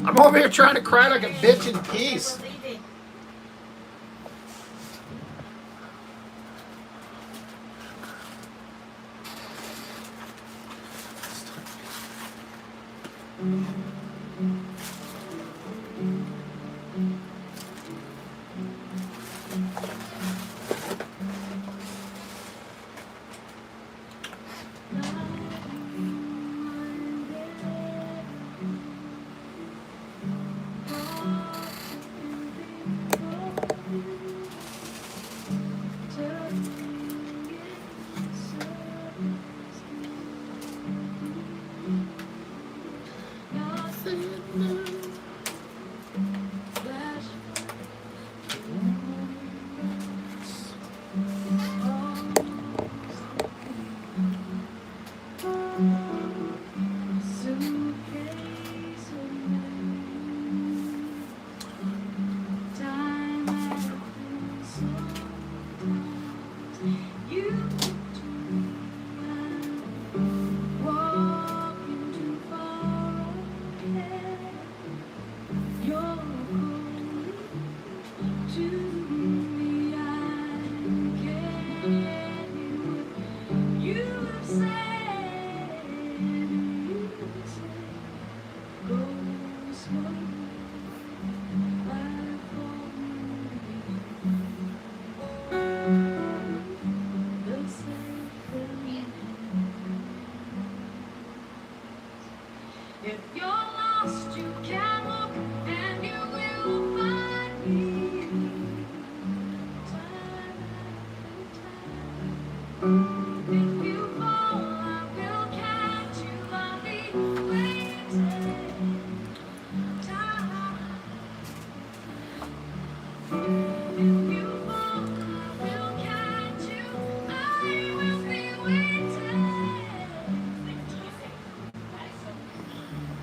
I'm over here trying to cry like a bitch in peace.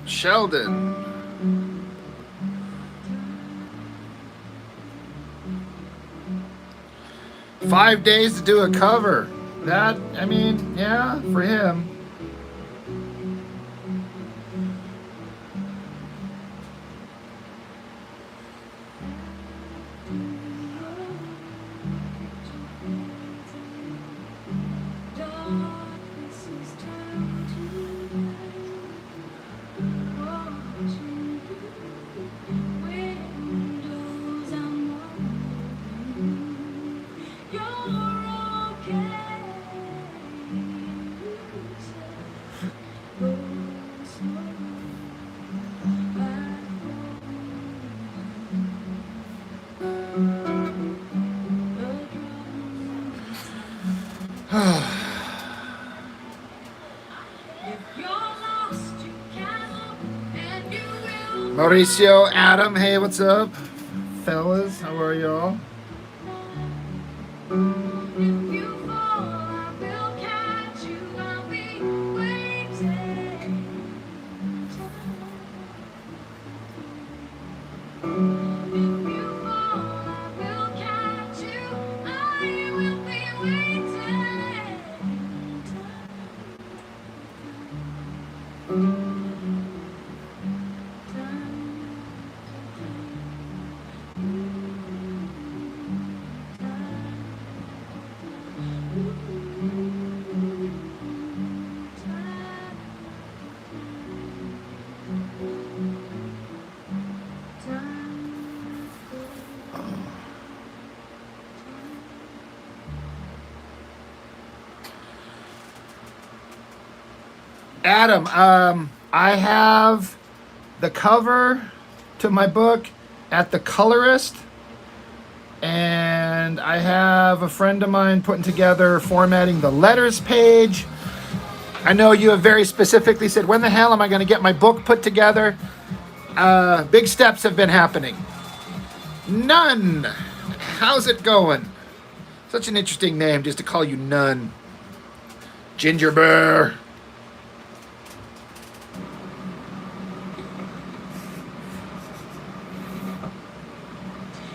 Sheldon. "5 days to do a cover." That, I mean, yeah, for him. Mauricio, Adam, hey, what's up? Fellas, how are y'all? Adam, I have the cover to my book at the colorist, and I have a friend of mine putting together formatting the letters page. I know you have very specifically said, when the hell am I going to get my book put together? Big steps have been happening. None. How's it going? Such an interesting name just to call you None. Ginger Bear.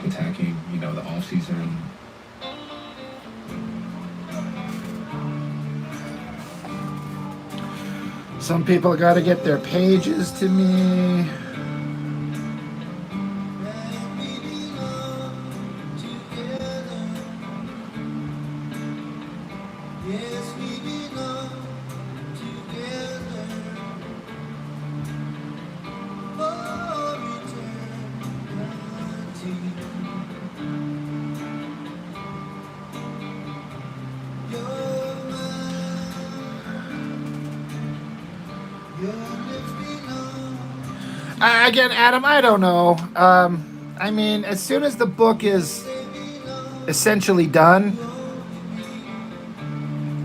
Attacking, the off season. Some people got to get their pages to me. Again, Adam, I don't know. I mean, as soon as the book is essentially done,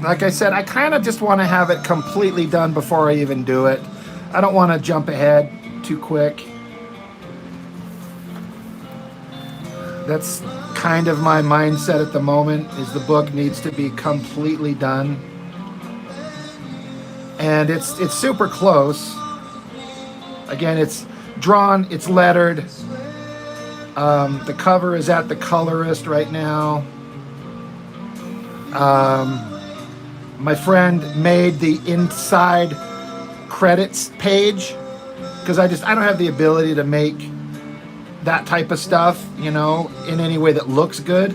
like I said, I kind of just want to have it completely done before I even do it. I don't want to jump ahead too quick. That's kind of my mindset at the moment, is the book needs to be completely done. And it's super close. Again, it's drawn, it's lettered. The cover is at the colorist right now. My friend made the inside credits page because I don't have the ability to make that type of stuff, you know, in any way that looks good,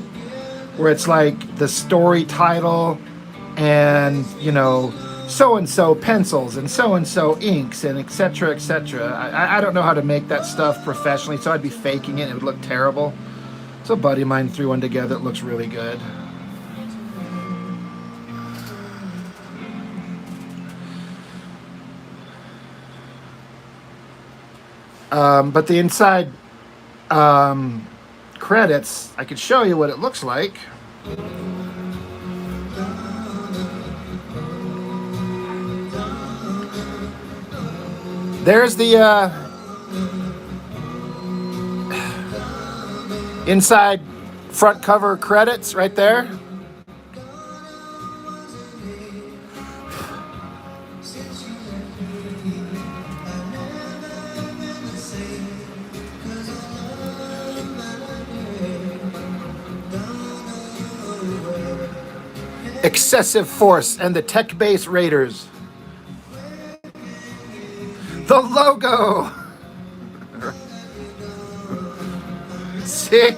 where it's like the story title and, you know, so-and-so pencils and so-and-so inks and etc. etc. I don't know how to make that stuff professionally, so I'd be faking it. It would look terrible. So a buddy of mine threw one together that looks really good. But the inside credits, I could show you what it looks like. There's the inside front cover credits right there. Excessive Force and the Tech Base Raiders. The logo. See?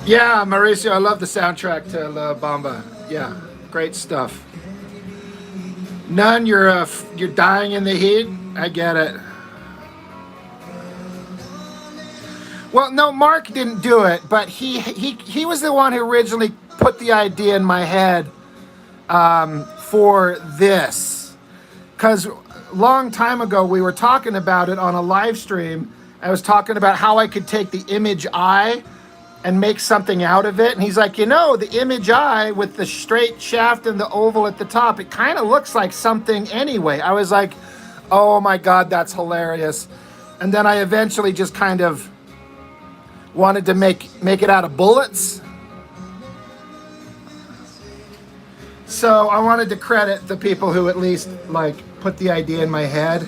Yeah, Mauricio, I love the soundtrack to La Bamba. Yeah, great stuff. None, you're dying in the heat. I get it. Well, no, Mark didn't do it, but he was the one who originally put the idea in my head for this. Because a long time ago, we were talking about it on a live stream. I was talking about how I could take the image eye and make something out of it. And he's like, you know, the image eye with the straight shaft and the oval at the top, it kind of looks like something anyway. I was like, oh my God, that's hilarious. And then I eventually just kind of wanted to make it out of bullets. So I wanted to credit the people who at least like put the idea in my head.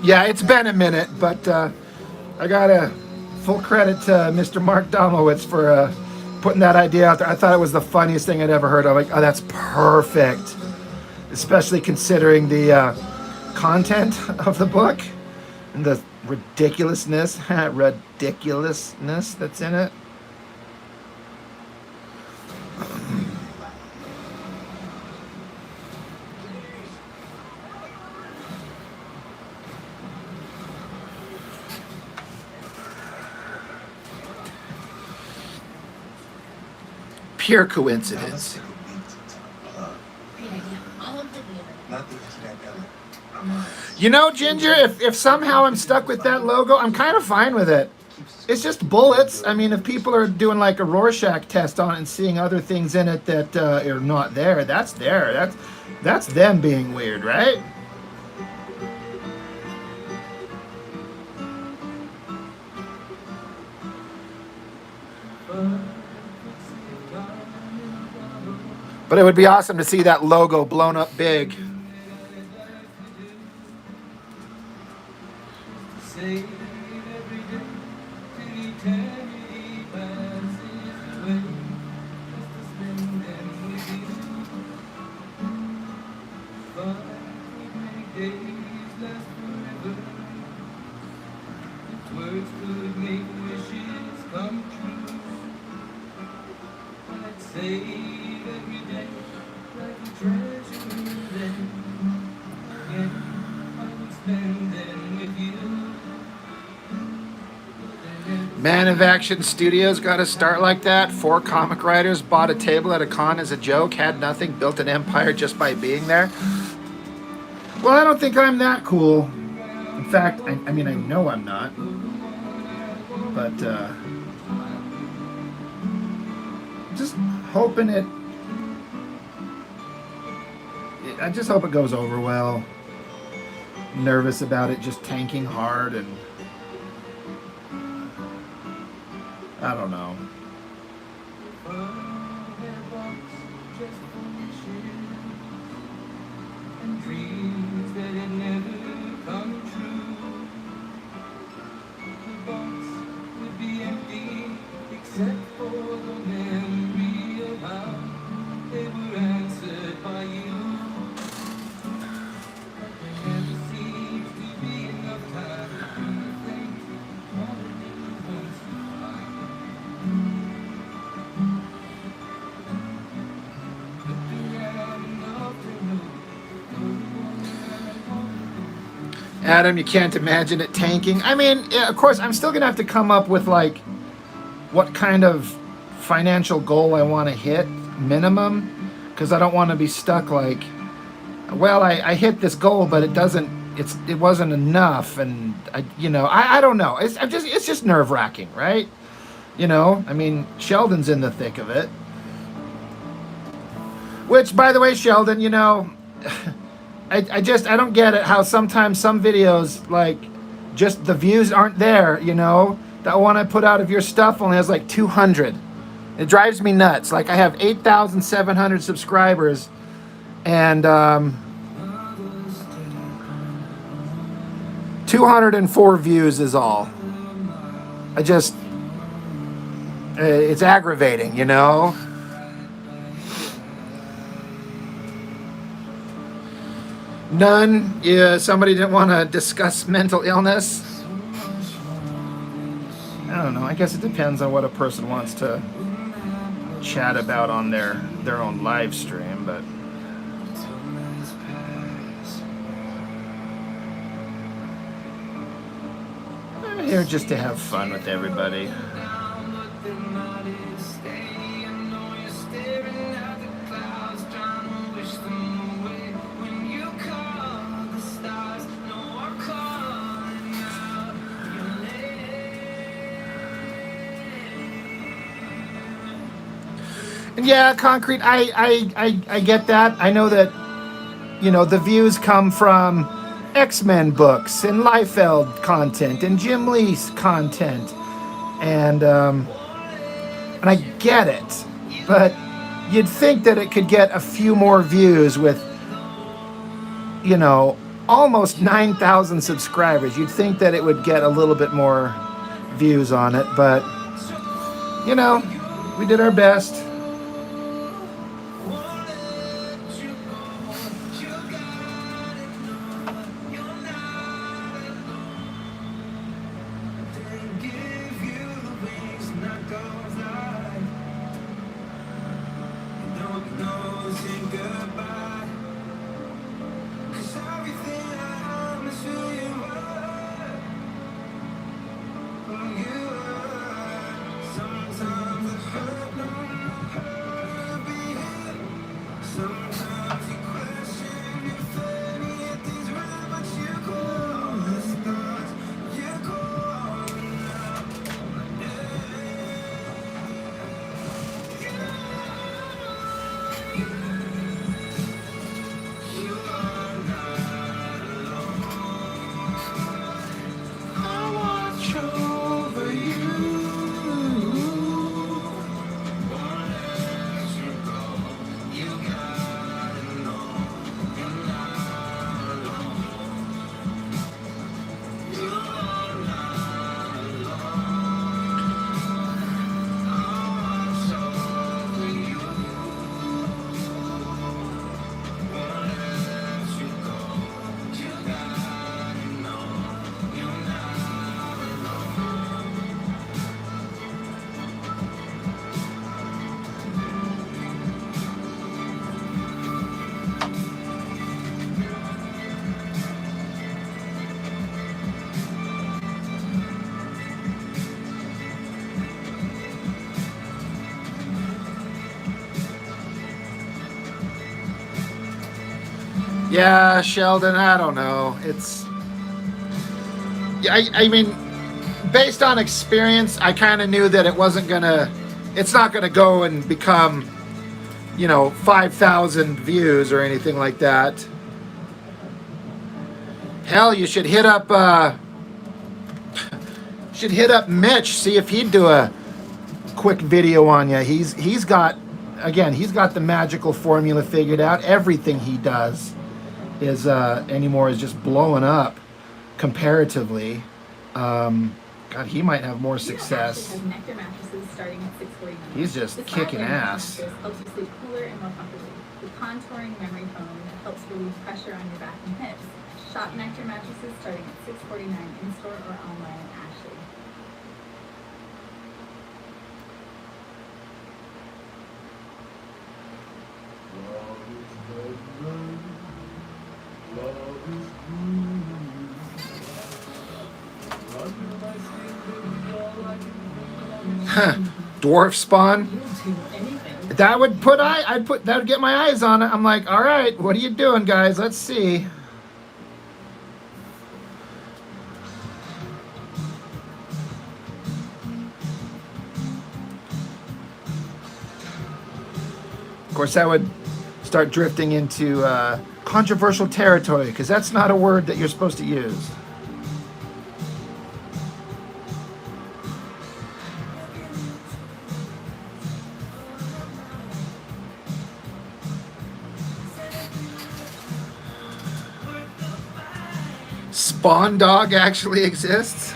Yeah, it's been a minute, but I got a full credit to Mr. Mark Domowitz for putting that idea out there. I thought it was the funniest thing I'd ever heard. I'm like, oh, that's perfect. Especially considering the content of the book and the ridiculousness that's in it. Pure coincidence. You know, Ginger, if somehow I'm stuck with that logo, I'm kind of fine with it. It's just bullets. I mean, if people are doing like a Rorschach test on it and seeing other things in it that are not there, that's there. That's them being weird, right? But it would be awesome to see that logo blown up big. Man of Action Studios got to start like that. 4 comic writers bought a table at a con as a joke, had nothing, built an empire just by being there. Well, I don't think I'm that cool. In fact, I mean, I know I'm not. But just hoping I just hope it goes over well. Nervous about it just tanking hard, and I don't know. Adam, you can't imagine it tanking. I mean, yeah, of course, I'm still going to have to come up with, like, what kind of financial goal I want to hit, minimum, because I don't want to be stuck like, well, I hit this goal, but it wasn't enough, and I don't know. It's just nerve-wracking, right? I mean, Sheldon's in the thick of it. Which, by the way, Sheldon, I don't get it how sometimes some videos, like, just the views aren't there, That one I put out of your stuff only has like 200. It drives me nuts. Like, I have 8,700 subscribers, and 204 views is all. It's aggravating, None. Yeah, somebody didn't want to discuss mental illness. I don't know. I guess it depends on what a person wants to chat about on their own live stream, but I'm here just to have fun with everybody. And yeah, Concrete, I get that. I know that, the views come from X-Men books and Liefeld content and Jim Lee's content. And I get it. But you'd think that it could get a few more views with, almost 9,000 subscribers. You'd think that it would get a little bit more views on it. But, we did our best. Yeah, Sheldon, I don't know. Yeah, I mean, based on experience, I kind of knew that it's not gonna go and become, 5,000 views or anything like that. Hell, you should hit up Mitch, see if he'd do a quick video on you. He's got the magical formula figured out. Everything he does is just blowing up comparatively. God, he might have more success. Has Nectar mattresses starting at $649. He's just kicking ass. Mattress helps you sleep cooler and more comfortably. The contouring memory foam helps relieve pressure on your back and hips. Shop Nectar mattresses starting at $649 in store or online at Ashley. Dwarf spawn. Do anything. That would get my eyes on it. I'm like, all right, what are you doing, guys? Let's see. Of course, that would start drifting into controversial territory because that's not a word that you're supposed to use. Spawn Dog actually exists?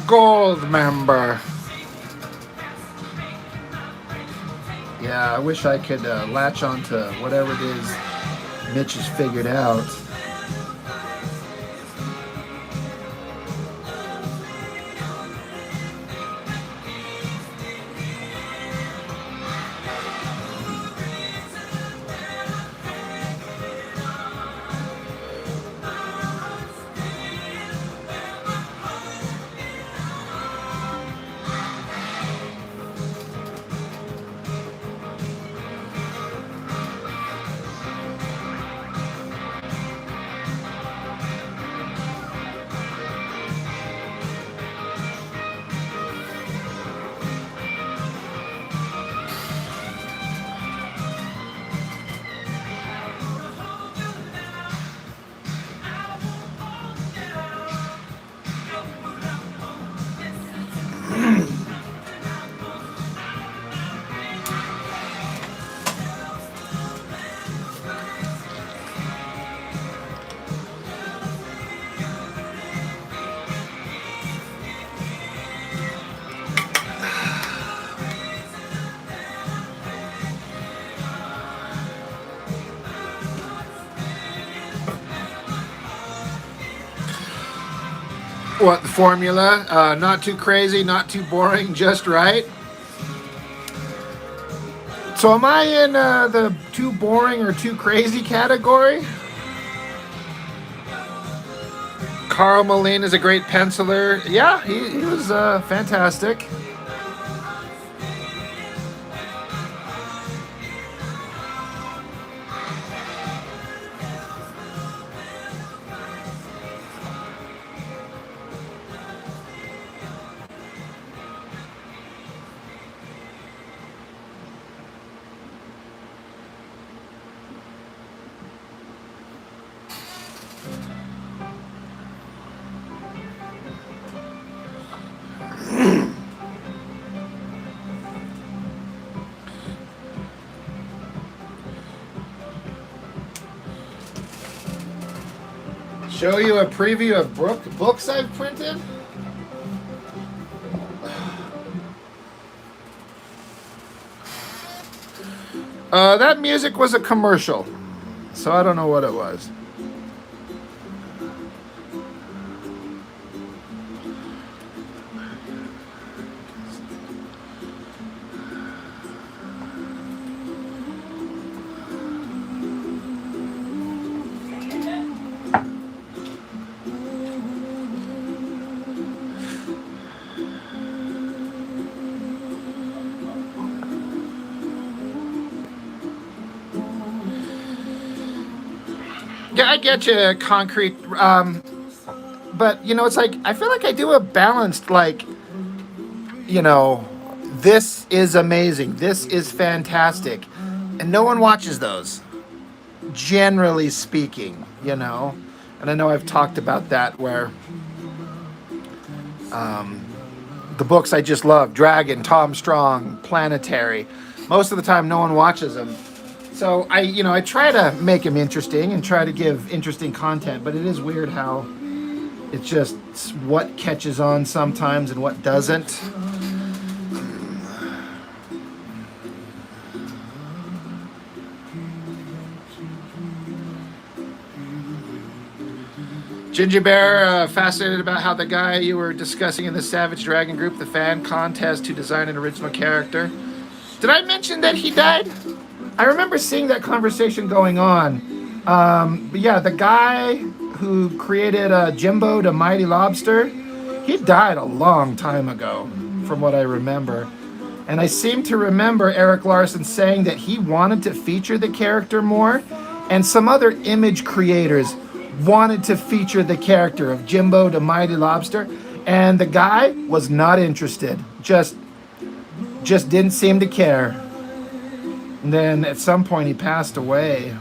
Gold member. Yeah, I wish I could latch onto whatever it is Mitch has figured out. What, the formula? Not too crazy, not too boring, just right. So am I in the too boring or too crazy category? Carl Moline is a great penciler. Yeah, he was fantastic. Show you a preview of books I've printed. That music was a commercial, so I don't know what it was. Yeah, I get you, concrete. But you know, it's like I feel like I do a balanced, like, you know, this is amazing, this is fantastic, and no one watches those. Generally speaking, you know, and I know I've talked about that where the books I just love, Dragon, Tom Strong, Planetary, most of the time no one watches them. So I try to make them interesting and try to give interesting content, but it is weird how it's just what catches on sometimes and what doesn't. Ginger Bear, fascinated about how the guy you were discussing in the Savage Dragon group, the fan contest to design an original character. Did I mention that he died? I remember seeing that conversation going on. But yeah, the guy who created Jimbo the Mighty Lobster, he died a long time ago, from what I remember. And I seem to remember Eric Larson saying that he wanted to feature the character more, and some other image creators wanted to feature the character of Jimbo the Mighty Lobster, and the guy was not interested. Just didn't seem to care. And then at some point he passed away.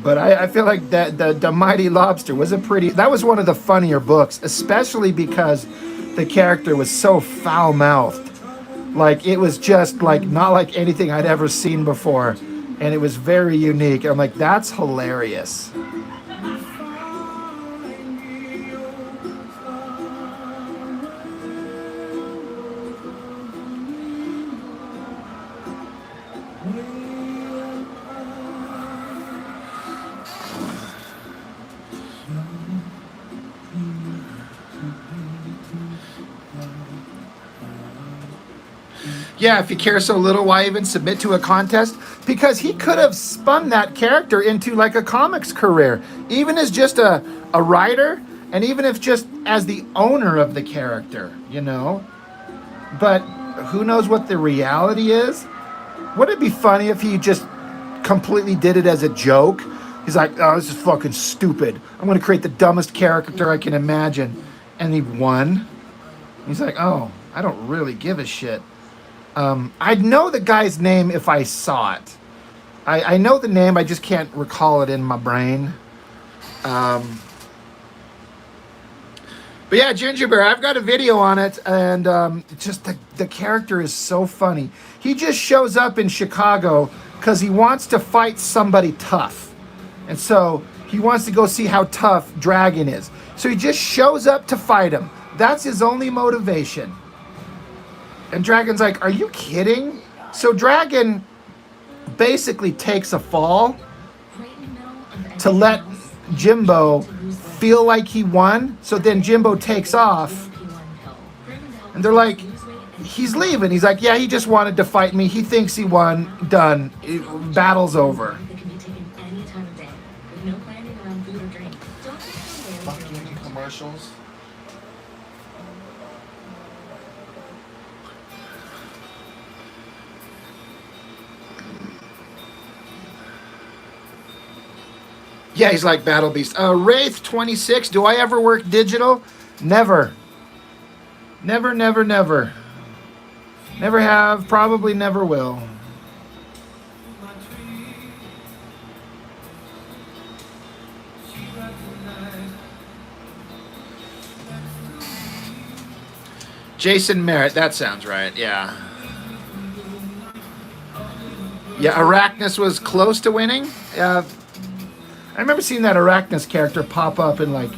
But I feel like that the Mighty Lobster was that was one of the funnier books, especially because the character was so foul-mouthed. Like, it was just like not like anything I'd ever seen before, and it was very unique. I'm like, that's hilarious. Yeah, if you care so little, why even submit to a contest? Because he could have spun that character into like a comics career, even as just a writer, and even if just as the owner of the character, you know? But who knows what the reality is? Would it be funny if he just completely did it as a joke? He's like, oh, this is fucking stupid. I'm going to create the dumbest character I can imagine. And he won. He's like, oh, I don't really give a shit. I'd know the guy's name if I saw it. I know the name, I just can't recall it in my brain. But yeah, Ginger Bear, I've got a video on it, and just the character is so funny. He just shows up in Chicago because he wants to fight somebody tough. And so he wants to go see how tough Dragon is. So he just shows up to fight him. That's his only motivation. And Dragon's like, are you kidding? So Dragon basically takes a fall to let Jimbo feel like he won. So then Jimbo takes off. And they're like, he's leaving. He's like, yeah, he just wanted to fight me. He thinks he won. Done. Battle's over. Fucking commercials. Yeah, he's like Battle Beast. Wraith 26. Do I ever work digital? Never. Never, never, never. Never have. Probably never will. Jason Merritt. That sounds right. Yeah. Yeah, Arachnus was close to winning. I remember seeing that Arachnus character pop up in like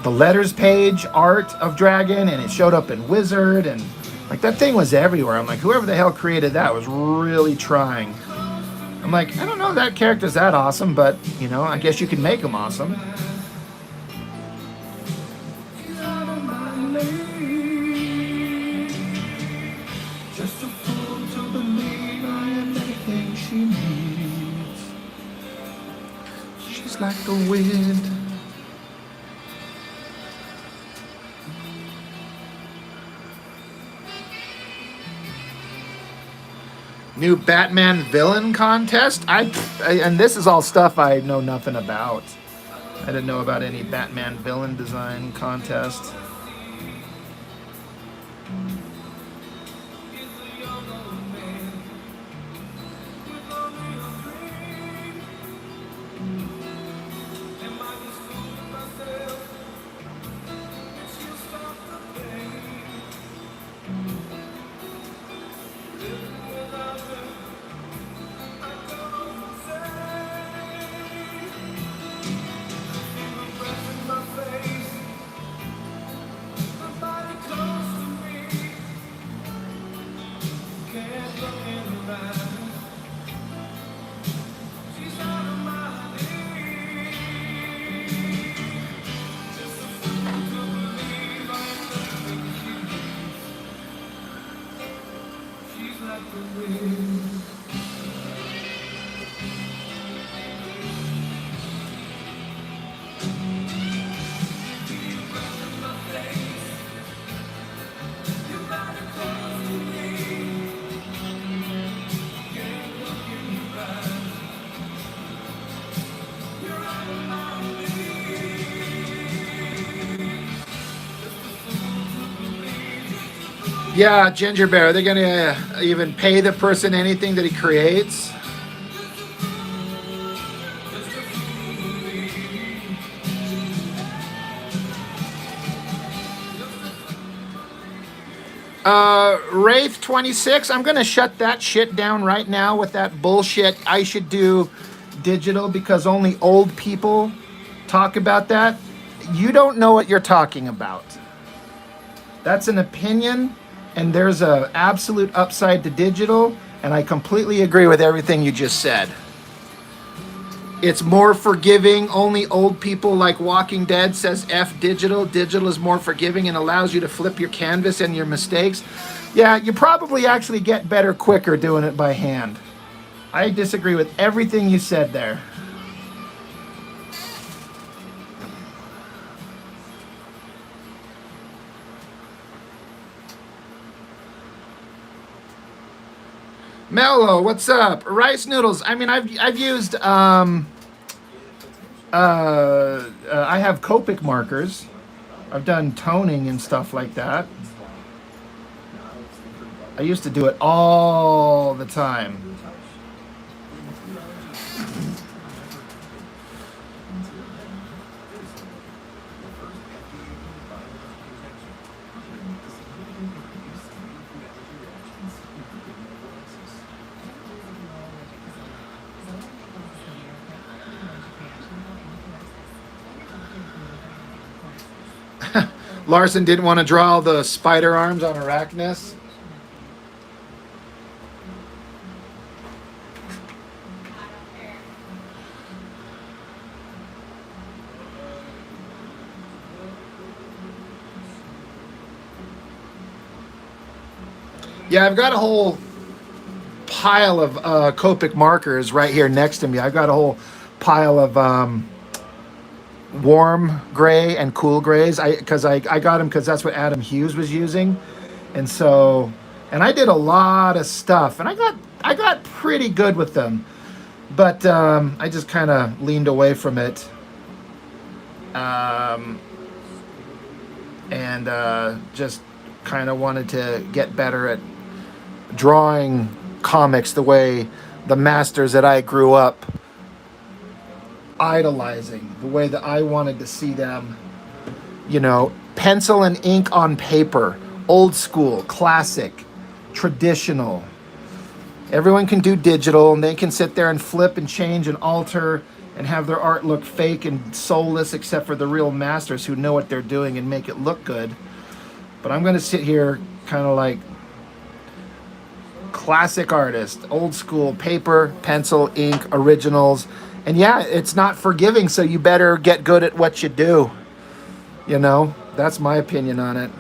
the letters page art of Dragon, and it showed up in Wizard, and like that thing was everywhere. I'm like, whoever the hell created that was really trying. I'm like, I don't know if that character's that awesome, but you know, I guess you can make him awesome. Just a fool to believe I am everything she needs. She's like the wind. New Batman villain contest. And this is all stuff I know nothing about. I didn't know about any Batman villain design contest. Yeah, Ginger Bear. Are they going to even pay the person anything that he creates? Wraith 26. I'm going to shut that shit down right now with that bullshit. I should do digital because only old people talk about that. You don't know what you're talking about. That's an opinion, and there's a absolute upside to digital, and I completely agree with everything you just said. It's more forgiving. Only old people like Walking Dead says F digital. Digital is more forgiving and allows you to flip your canvas and your mistakes. Yeah, you probably actually get better quicker doing it by hand. I disagree with everything you said there. Mello, what's up? Rice noodles. I mean, I've used I have Copic markers. I've done toning and stuff like that. I used to do it all the time. Larson didn't want to draw the spider arms on Arachnus. Yeah, I've got a whole pile of Copic markers right here next to me. I've got a whole pile of warm gray and cool grays. I got them because that's what Adam Hughes was using, and I did a lot of stuff, and I got pretty good with them, but I just kind of leaned away from it, and just kind of wanted to get better at drawing comics the way the masters that I grew up idolizing, the way that I wanted to see them, pencil and ink on paper, old school, classic, traditional. Everyone can do digital, and they can sit there and flip and change and alter and have their art look fake and soulless, except for the real masters who know what they're doing and make it look good. But I'm going to sit here kind of like classic artist, old school, paper, pencil, ink, originals. And yeah, it's not forgiving, so you better get good at what you do. You know, that's my opinion on it.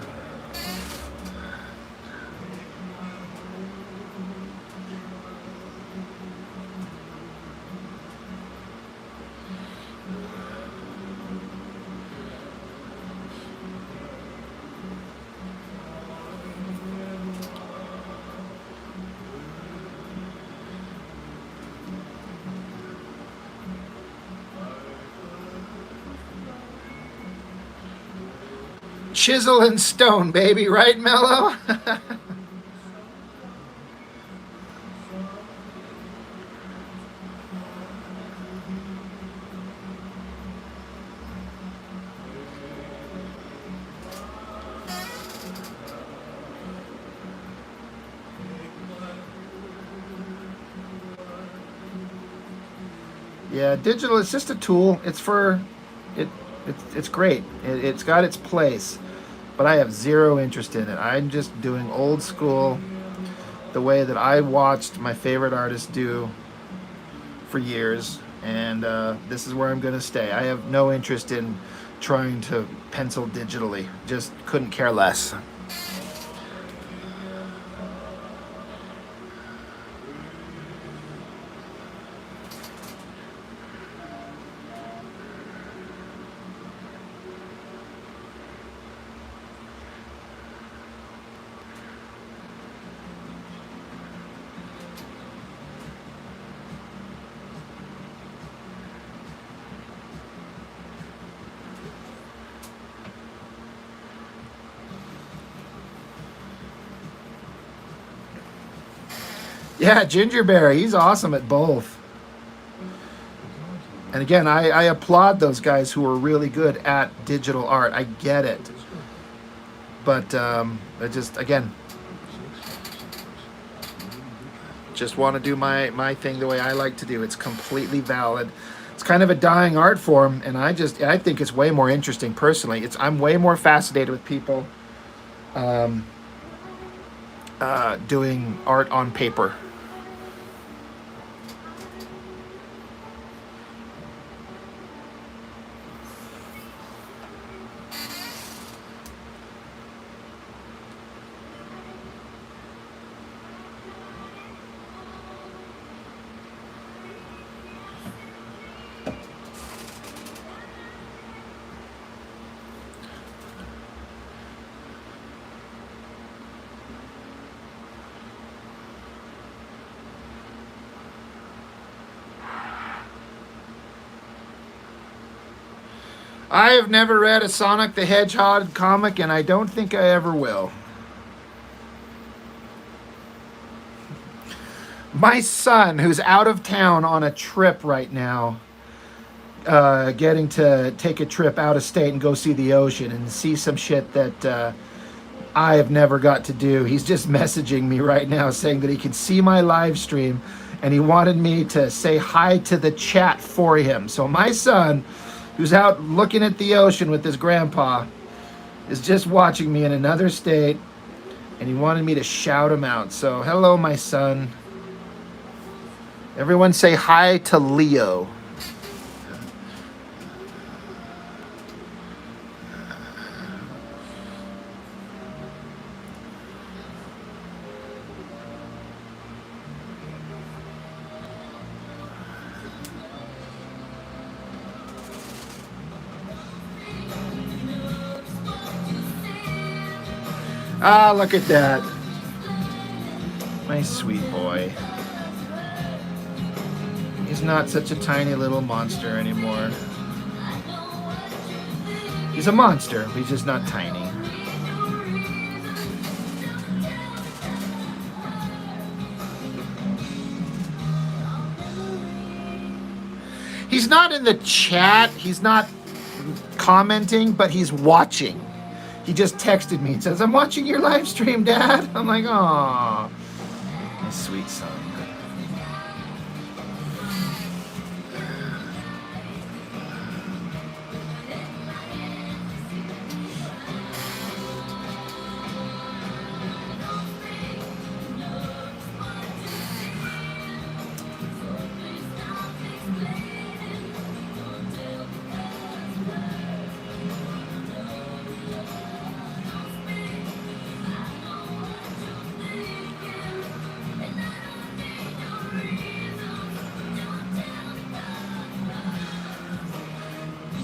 Chisel and stone, baby, right, Mello? Yeah, digital is just a tool. It's for it. It's great. It's got its place, but I have zero interest in it. I'm just doing old school, the way that I watched my favorite artists do for years, and this is where I'm going to stay. I have no interest in trying to pencil digitally. Just couldn't care less. Yeah, Gingerberry, he's awesome at both. And again, I applaud those guys who are really good at digital art. I get it. But I just, again, just want to do my thing the way I like to do. It's completely valid. It's kind of a dying art form, and I think it's way more interesting personally. I'm way more fascinated with people doing art on paper. I have never read a Sonic the Hedgehog comic, and I don't think I ever will. My son, who's out of town on a trip right now, getting to take a trip out of state and go see the ocean and see some shit that I have never got to do. He's just messaging me right now saying that he can see my live stream, and he wanted me to say hi to the chat for him. So my son, who's out looking at the ocean with his grandpa, is just watching me in another state, and he wanted me to shout him out. So hello, my son. Everyone say hi to Leo. Ah, look at that. My sweet boy. He's not such a tiny little monster anymore. He's a monster, but he's just not tiny. He's not in the chat, he's not commenting, but he's watching. He just texted me and says, "I'm watching your live stream, Dad." I'm like, "Aw, my sweet son."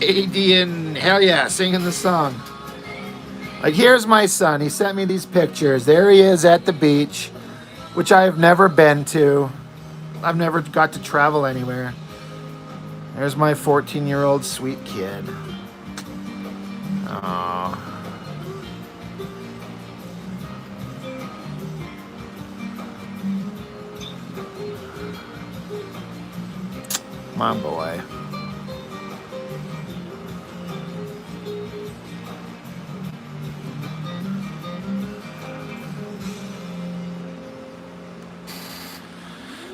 AD and hell yeah, singing the song. Like, here's my son. He sent me these pictures. There he is at the beach, which I have never been to. I've never got to travel anywhere. There's my 14-year-old sweet kid. Aww. My boy.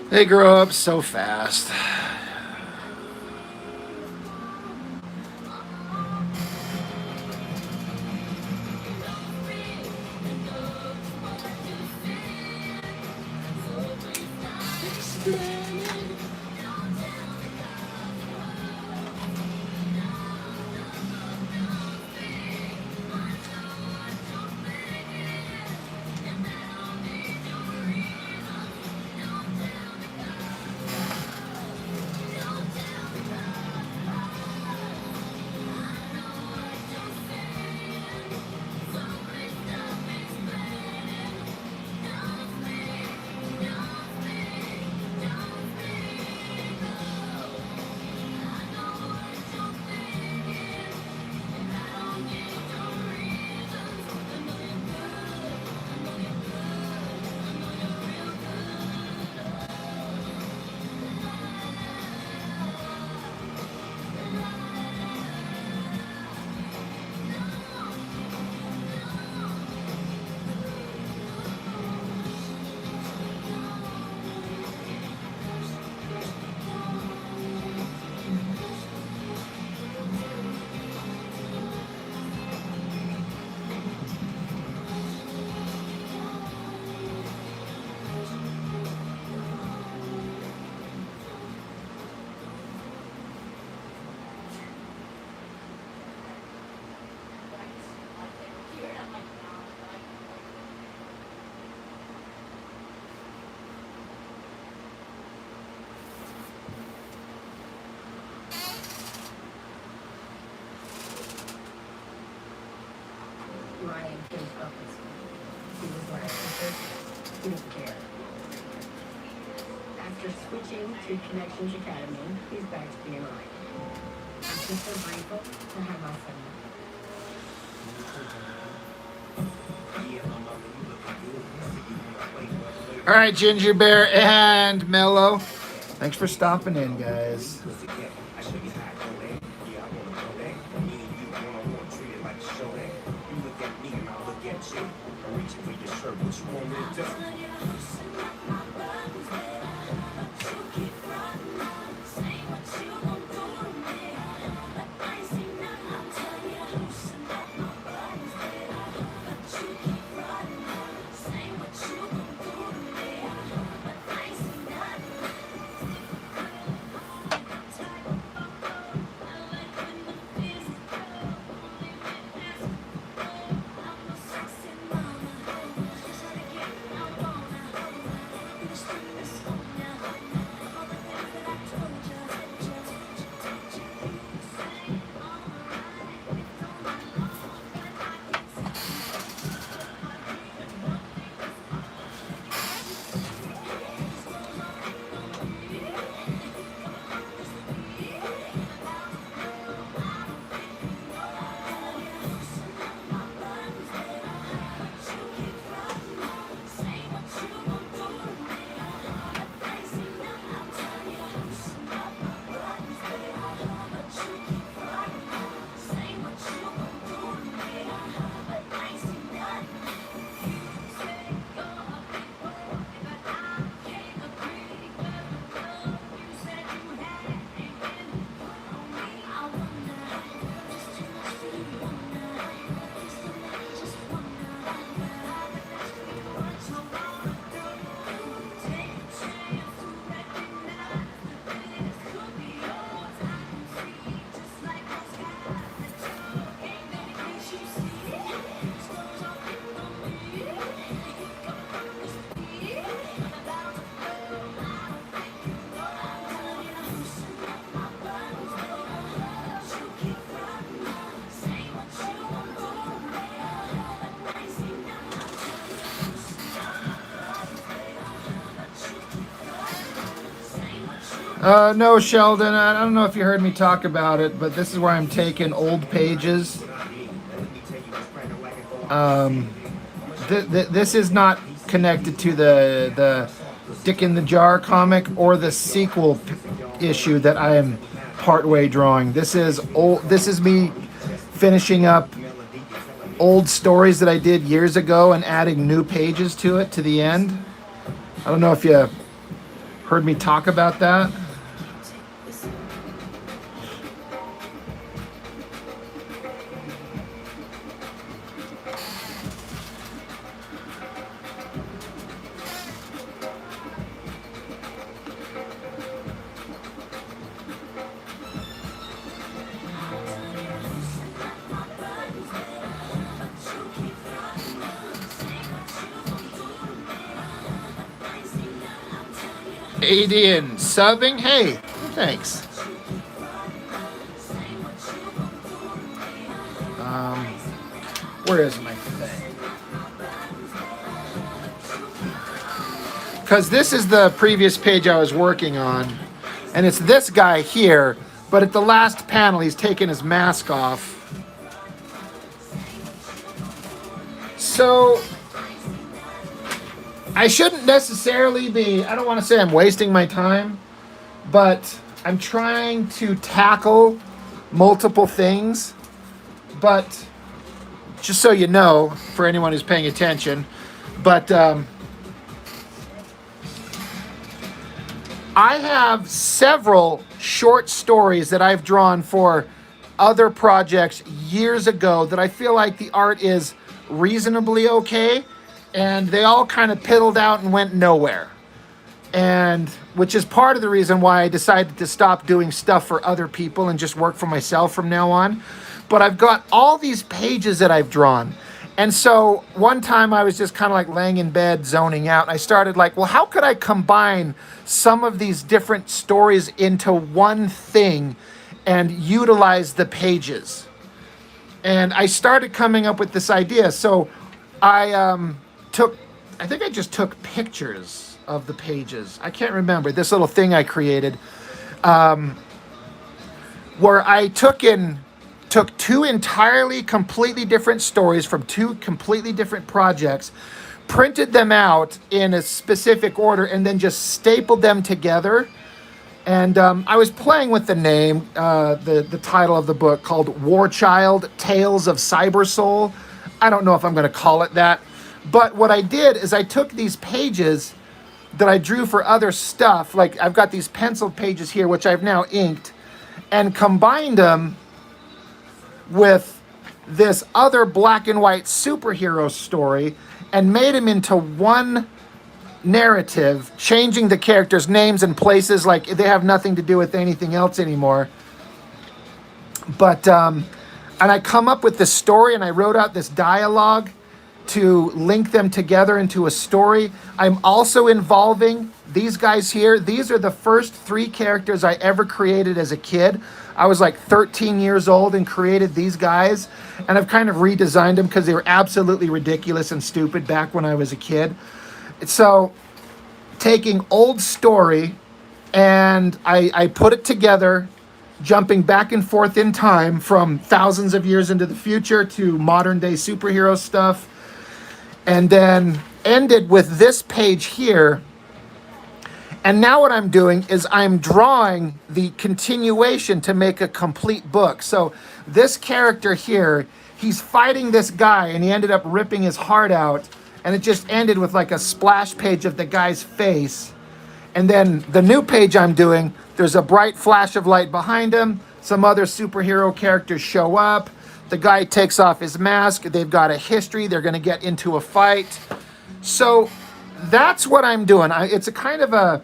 They grow up so fast. Ryan came up with he was like, he was there. After switching to Connections Academy, he's back to being Ryan. I'm just so grateful to have my son. All right, Ginger Bear and Mello. Thanks for stopping in, guys. No, Sheldon, I don't know if you heard me talk about it, but this is where I'm taking old pages. This is not connected to the Dick in the Jar comic or the sequel issue that I am partway drawing. This is old. This is me finishing up old stories that I did years ago and adding new pages to it to the end. I don't know if you heard me talk about that. Adian subbing. Hey, thanks. Where is my thing? Because this is the previous page I was working on, and it's this guy here, but at the last panel he's taken his mask off. So I shouldn't necessarily be, I don't want to say I'm wasting my time, but I'm trying to tackle multiple things. But just so you know, for anyone who's paying attention, but I have several short stories that I've drawn for other projects years ago that I feel like the art is reasonably okay, and they all kind of piddled out and went nowhere. And which is part of the reason why I decided to stop doing stuff for other people and just work for myself from now on. But I've got all these pages that I've drawn. And so one time I was just kind of like laying in bed, zoning out. And I started like, well, how could I combine some of these different stories into one thing and utilize the pages? And I started coming up with this idea. So I think I just took pictures of the pages. I can't remember this little thing I created, where I took two entirely completely different stories from two completely different projects, printed them out in a specific order, and then just stapled them together. And I was playing with the name, the title of the book, called War Child: Tales of Cyber Soul. I don't know if I'm going to call it that. But what I did is I took these pages that I drew for other stuff, like I've got these penciled pages here, which I've now inked, and combined them with this other black and white superhero story and made them into one narrative, changing the characters' names and places, like they have nothing to do with anything else anymore. But, and I come up with this story and I wrote out this dialogue to link them together into a story. I'm also involving these guys here. These are the first three characters I ever created as a kid. I was like 13 years old and created these guys, and I've kind of redesigned them because they were absolutely ridiculous and stupid back when I was a kid. So taking old story, and I put it together, jumping back and forth in time from thousands of years into the future to modern day superhero stuff, and then ended with this page here. And now what I'm doing is I'm drawing the continuation to make a complete book. So this character here, he's fighting this guy and he ended up ripping his heart out, and it just ended with like a splash page of the guy's face. And then the new page I'm doing, there's a bright flash of light behind him. Some other superhero characters show up. The guy takes off his mask. They've got a history. They're going to get into a fight. So that's what I'm doing. It's a kind of a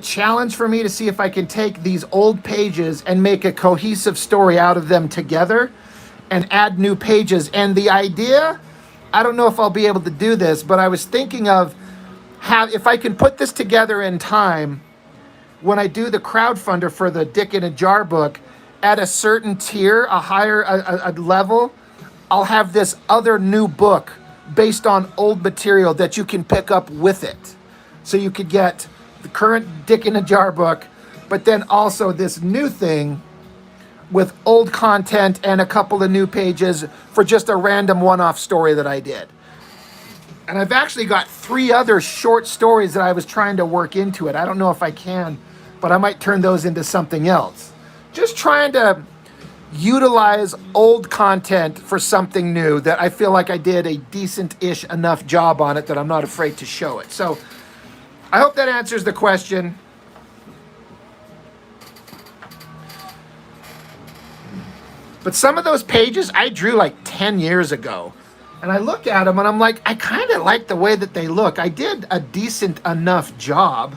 challenge for me to see if I can take these old pages and make a cohesive story out of them together and add new pages. And the idea, I don't know if I'll be able to do this, but I was thinking of if I can put this together in time, when I do the crowdfunder for the Dick in a Jar book, at a certain tier, a higher a level, I'll have this other new book based on old material that you can pick up with it. So you could get the current Dick in a Jar book, but then also this new thing with old content and a couple of new pages for just a random one-off story that I did. And I've actually got 3 other short stories that I was trying to work into it. I don't know if I can, but I might turn those into something else. Just trying to utilize old content for something new that I feel like I did a decent-ish enough job on it that I'm not afraid to show it. So I hope that answers the question. But some of those pages I drew like 10 years ago. And I look at them and I'm like, I kind of like the way that they look. I did a decent enough job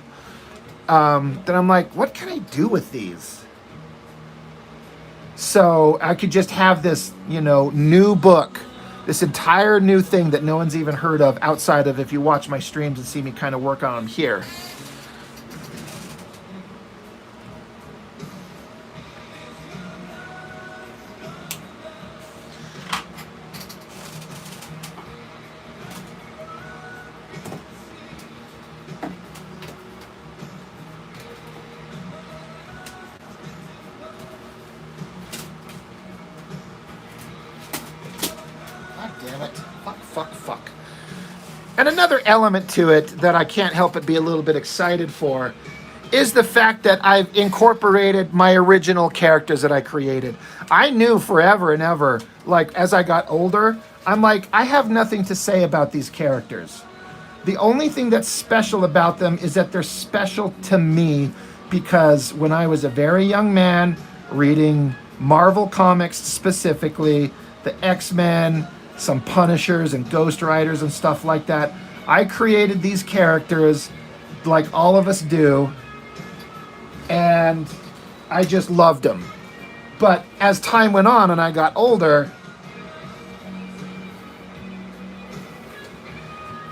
that I'm like, what can I do with these? So I could just have this, new book, this entire new thing that no one's even heard of outside of if you watch my streams and see me kind of work on them here. Fuck. And another element to it that I can't help but be a little bit excited for is the fact that I've incorporated my original characters that I created. I knew forever and ever, like as I got older, I'm like, I have nothing to say about these characters. The only thing that's special about them is that they're special to me because when I was a very young man reading Marvel comics, specifically the X-Men, some Punishers and Ghost Riders and stuff like that, I created these characters like all of us do, and I just loved them. But as time went on and I got older,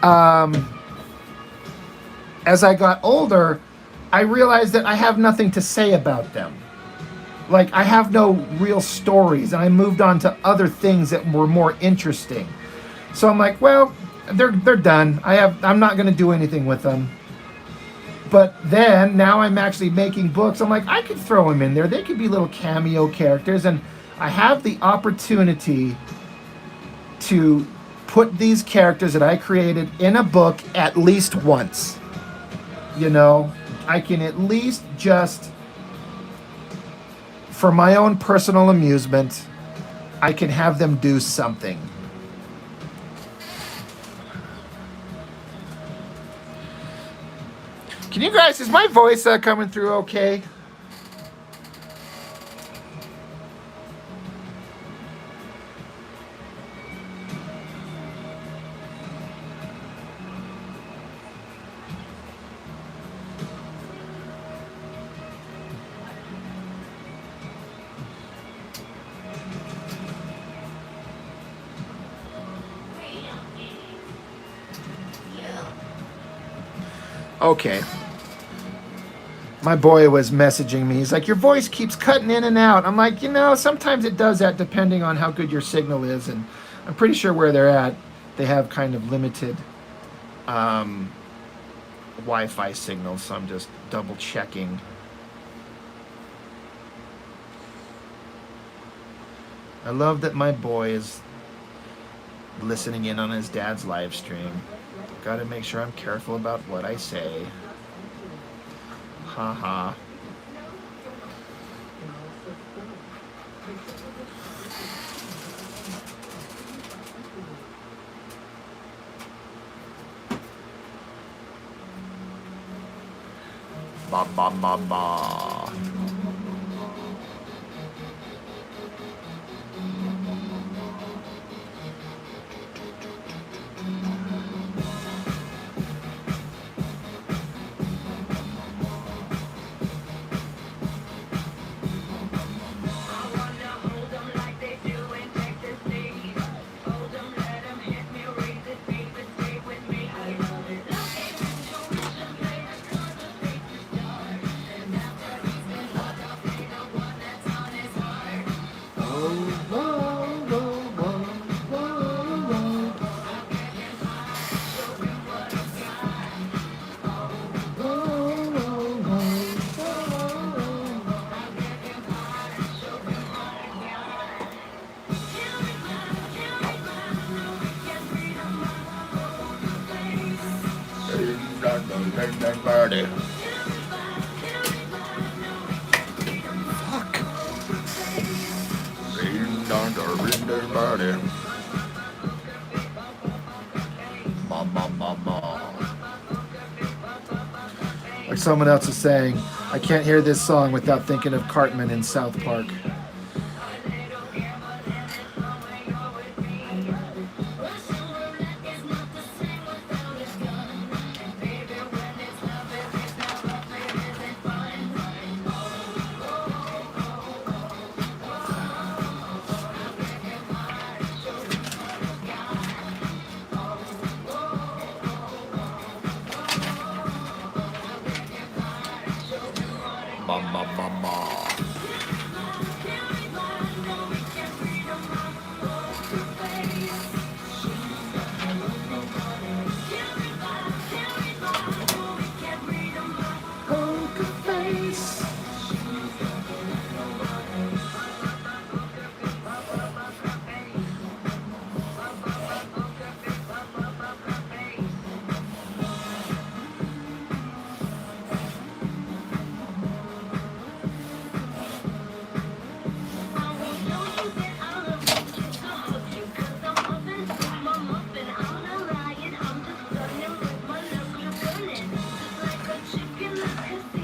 I realized that I have nothing to say about them. Like, I have no real stories, and I moved on to other things that were more interesting. So I'm like, well, they're done. I'm not going to do anything with them. But then, now I'm actually making books. I'm like, I could throw them in there. They could be little cameo characters, and I have the opportunity to put these characters that I created in a book at least once. I can at least just, for my own personal amusement, I can have them do something. Can you guys, is my voice coming through okay? Okay. My boy was messaging me. He's like, your voice keeps cutting in and out. I'm like, sometimes it does that depending on how good your signal is. And I'm pretty sure where they're at, they have kind of limited Wi-Fi signals. So I'm just double checking. I love that my boy is listening in on his dad's live stream. Gotta make sure I'm careful about what I say. Haha. Ba ba ba ba. birdie. Fuck. Birdie. Like someone else is saying, I can't hear this song without thinking of Cartman in South Park.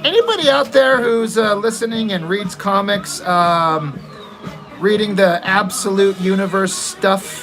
Anybody out there who's listening and reads comics, reading the Absolute Universe stuff?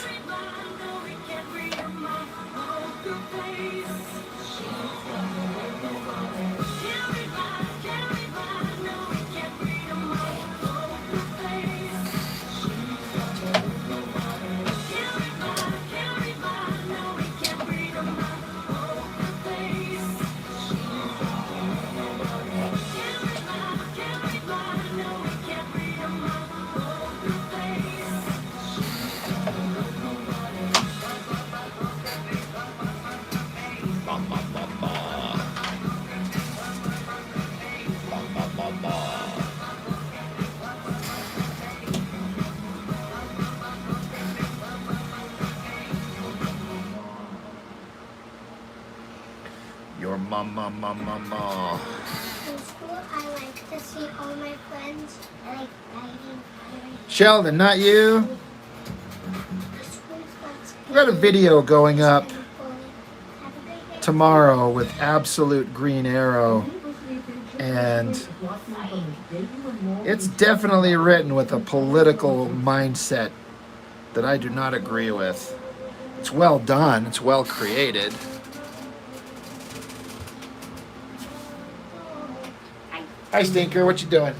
Your mama. In school, I like to see all my friends like riding. Sheldon, not you. We got a video going up tomorrow with Absolute Green Arrow, and it's definitely written with a political mindset that I do not agree with. It's well done, it's well created. Hi Stinker, what you doing?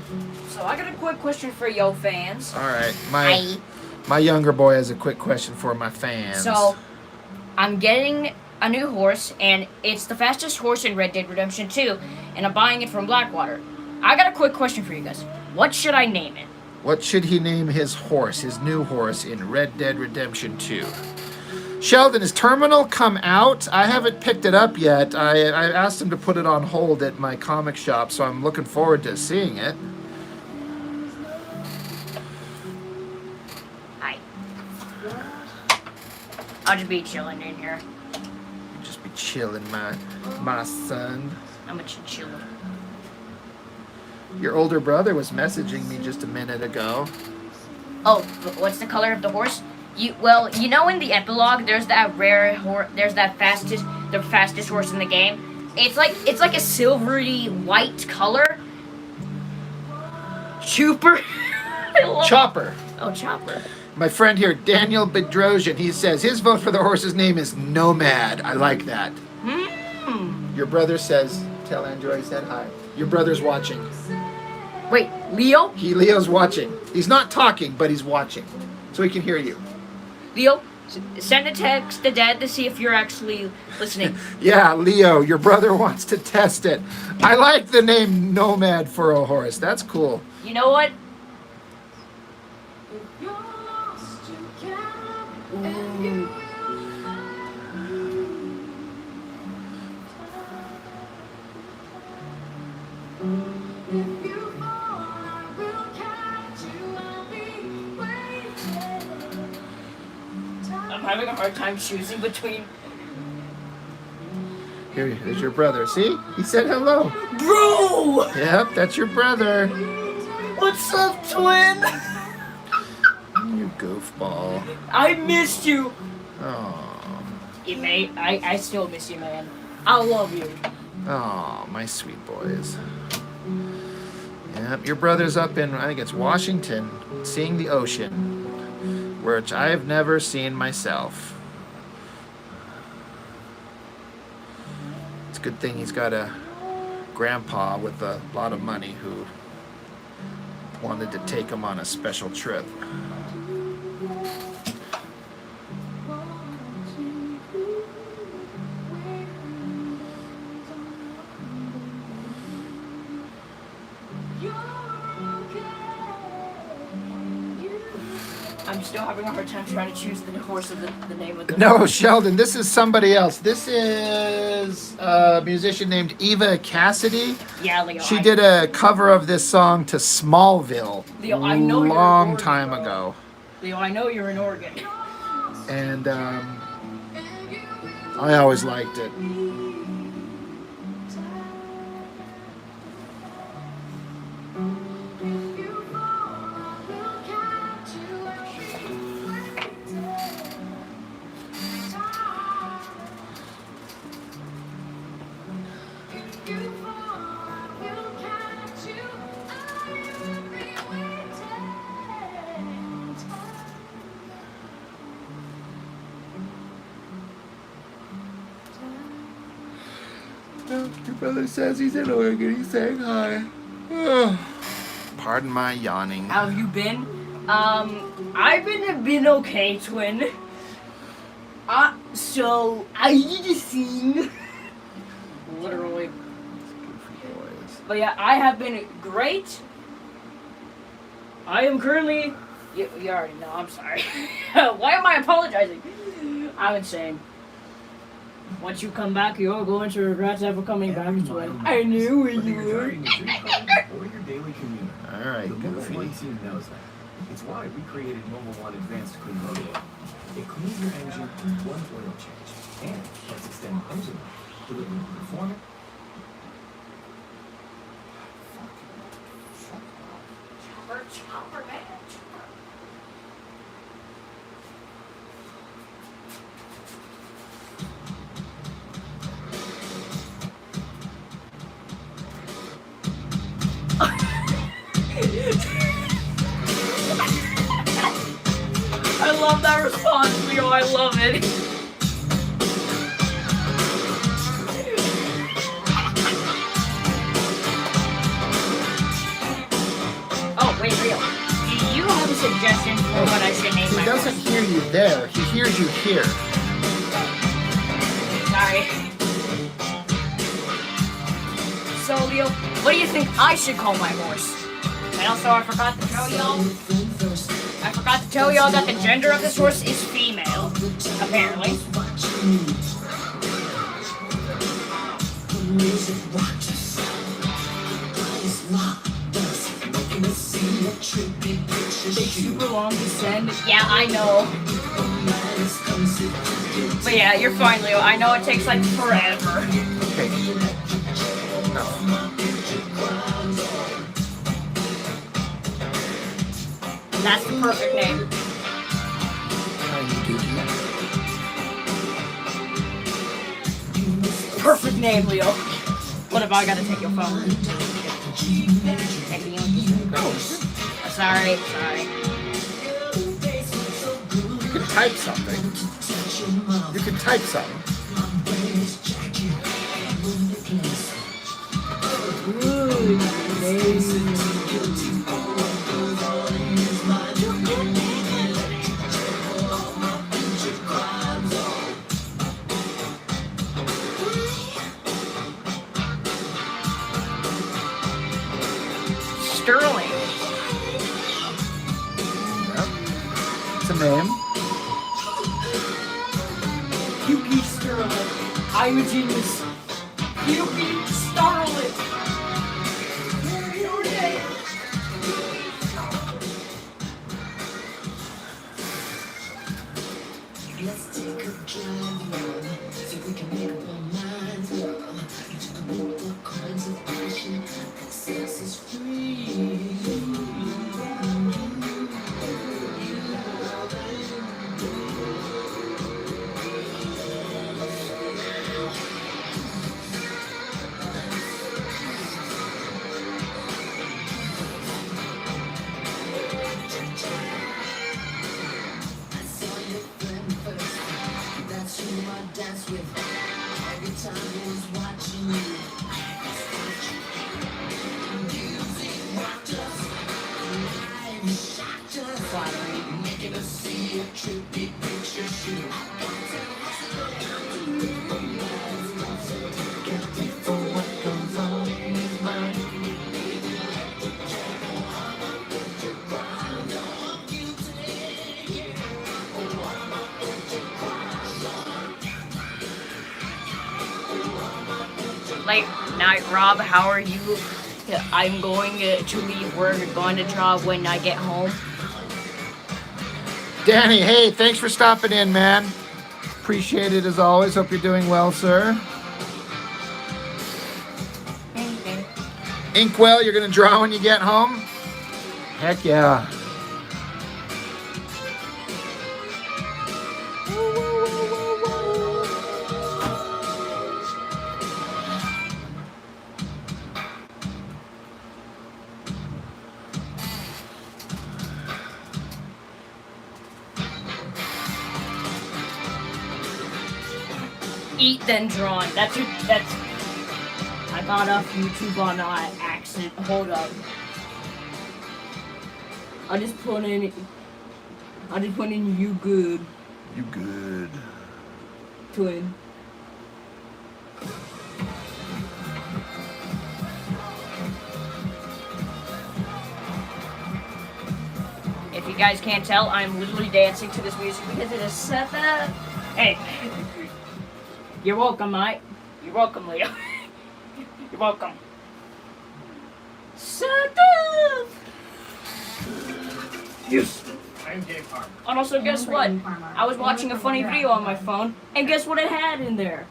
So I got a quick question for yo fans. All right, my younger boy has a quick question for my fans. So I'm getting a new horse, and it's the fastest horse in Red Dead Redemption 2, and I'm buying it from Blackwater. I got a quick question for you guys. What should I name it? What should he name his horse, his new horse in Red Dead Redemption 2? Sheldon, has Terminal come out? I haven't picked it up yet. I asked him to put it on hold at my comic shop, so I'm looking forward to seeing it. Hi. I'll just be chilling in here. You just be chilling, my son. I'm a chinchilla. Your older brother was messaging me just a minute ago. Oh, what's the color of the horse? You know in the epilogue, there's that rare horse. There's that the fastest horse in the game. It's like a silvery white color. Chopper. Chopper. Oh, Chopper. My friend here, Daniel Bedrosian, he says his vote for the horse's name is Nomad. I like that. Your brother says, tell Andrew I said hi. Your brother's watching. Wait, Leo? Leo's watching. He's not talking, but he's watching. So he can hear you. Leo, send a text to Dad to see if you're actually listening. Yeah, Leo, your brother wants to test it. I like the name Nomad for a horse. That's cool. You know what? I'm having a hard time choosing between There's your brother. See? He said hello. Bro! Yep, that's your brother. What's up, twin? You goofball. I missed you. Oh, You mate, I still miss you, man. I love you. oh, my sweet boys. Yep, your brother's up in, I think it's Washington, seeing the ocean, which I have never seen myself. It's a good thing he's got a grandpa with a lot of money who wanted to take him on a special trip. I'm still having a hard time trying to choose the horse of the name of the No, Sheldon, this is somebody else. This is a musician named Eva Cassidy. Yeah, Leo. She did a cover of this song to Smallville Leo, I know you're in long Oregon, time bro. ago. Leo, I know you're in Oregon. And I always liked it. Your brother says he's in Oregon. He's saying hi. Pardon my yawning. How have you been? I've been okay, twin. So I need to sing. Literally. Boys. But yeah, I have been great. I am currently. You already know. I'm sorry. Why am I apologizing? I'm insane. Once you come back, you're going to regret ever coming back. Twin. I knew where you were. Or your daily commute. All right, The Mobile Goofy. One team knows that. It's why we created Mobile One Advanced Clean Oil. It cleans your engine with one oil change and helps extend engine life, delivering performance. I love that response, Leo. I love it. Oh, wait, Leo. Do you have a suggestion for what I should name He my doesn't horse? hear you there. He hears you here. Sorry. So, Leo, what do you think I should call my horse? And also, I forgot to tell y'all. I forgot to tell y'all that the gender of this horse is female, apparently. They super long to send. Yeah, I know. But yeah, you're fine, Leo. I know it takes like forever. Okay. No. That's the perfect name. Perfect name, Leo. What if I gotta take your phone? Sorry. You can type something. You can type something. Sterling. Yep. It's a name. Yuki Sterling. I'm a genius. Yuki Sterling. Let's take a drive, see if we can make up our minds. Late night, Rob. How are you? Yeah, I'm going to leave. We're going to draw when I get home. Danny, hey, thanks for stopping in, man. Appreciate it as always. Hope you're doing well, sir. Inkwell, you're going to draw when you get home? Heck yeah. Eat then drawn. That's. I got off YouTube on accident. Hold up. I just put in you good, You good. twin. If you guys can't tell, I'm literally dancing to this music because it is set up. Hey. You're welcome, mate. You're welcome, Leo. You're welcome. Shut up! Yes. I'm Dave Harmon. And also, guess what? I was watching a funny video on my phone, and guess what it had in there?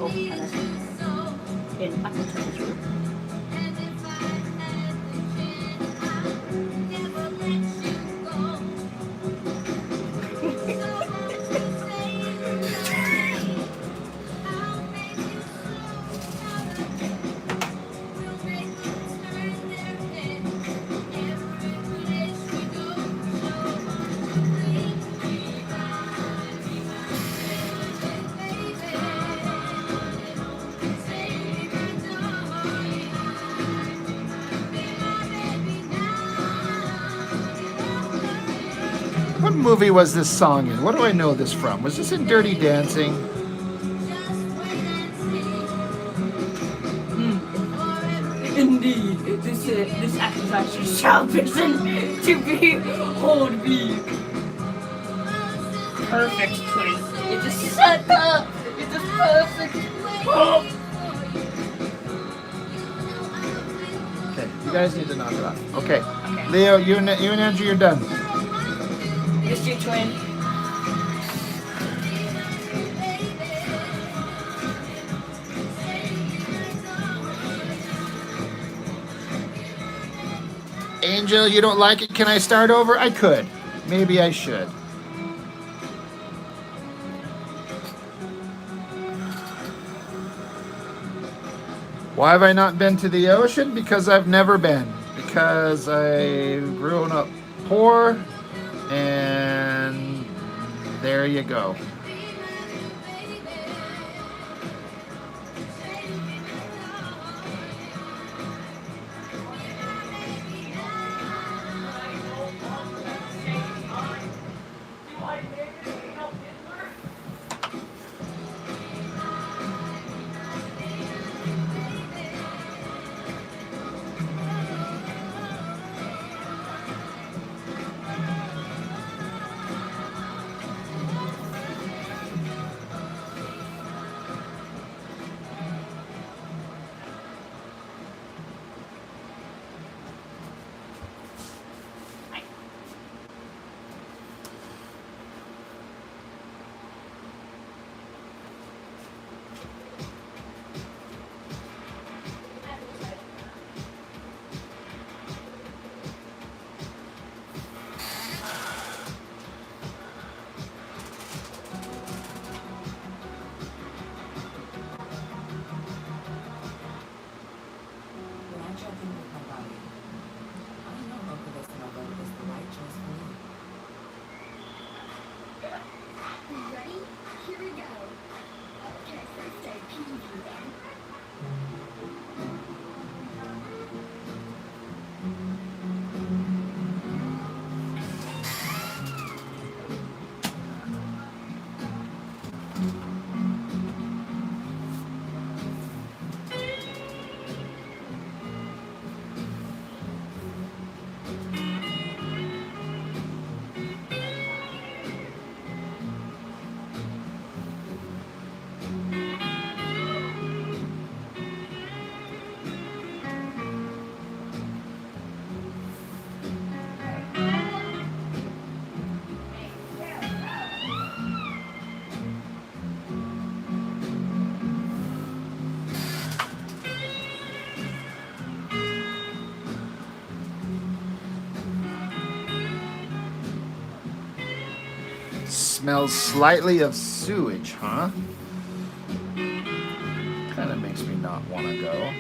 Oh, and that's it. I can turn this through. What movie was this song in? What do I know this from? Was this in Dirty Dancing? Indeed, this accusation shall be sent to behold me. Perfect twin. It is set up. It is perfect. Oh. Okay, you guys need to knock it off. Okay, Okay. Leo, you and Andrew, you're done. It's your twin. Angel, you don't like it? Can I start over? I could. Maybe I should. Why have I not been to the ocean? Because I've never been. Because I've grown up poor, and there you go. Smells slightly of sewage, huh? Kind of makes me not want to go.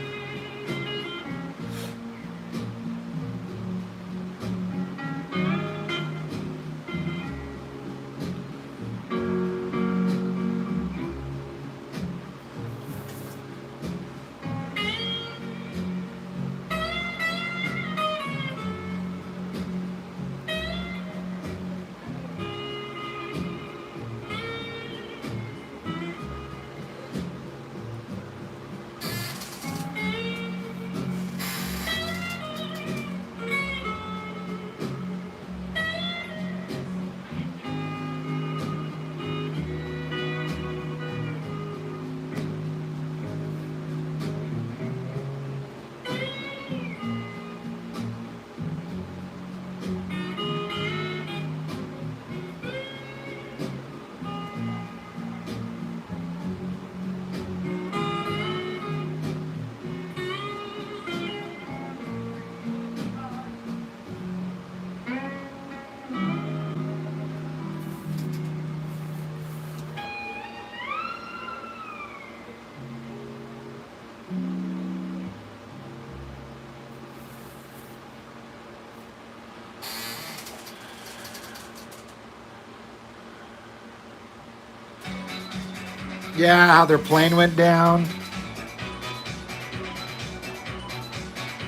Yeah, how their plane went down.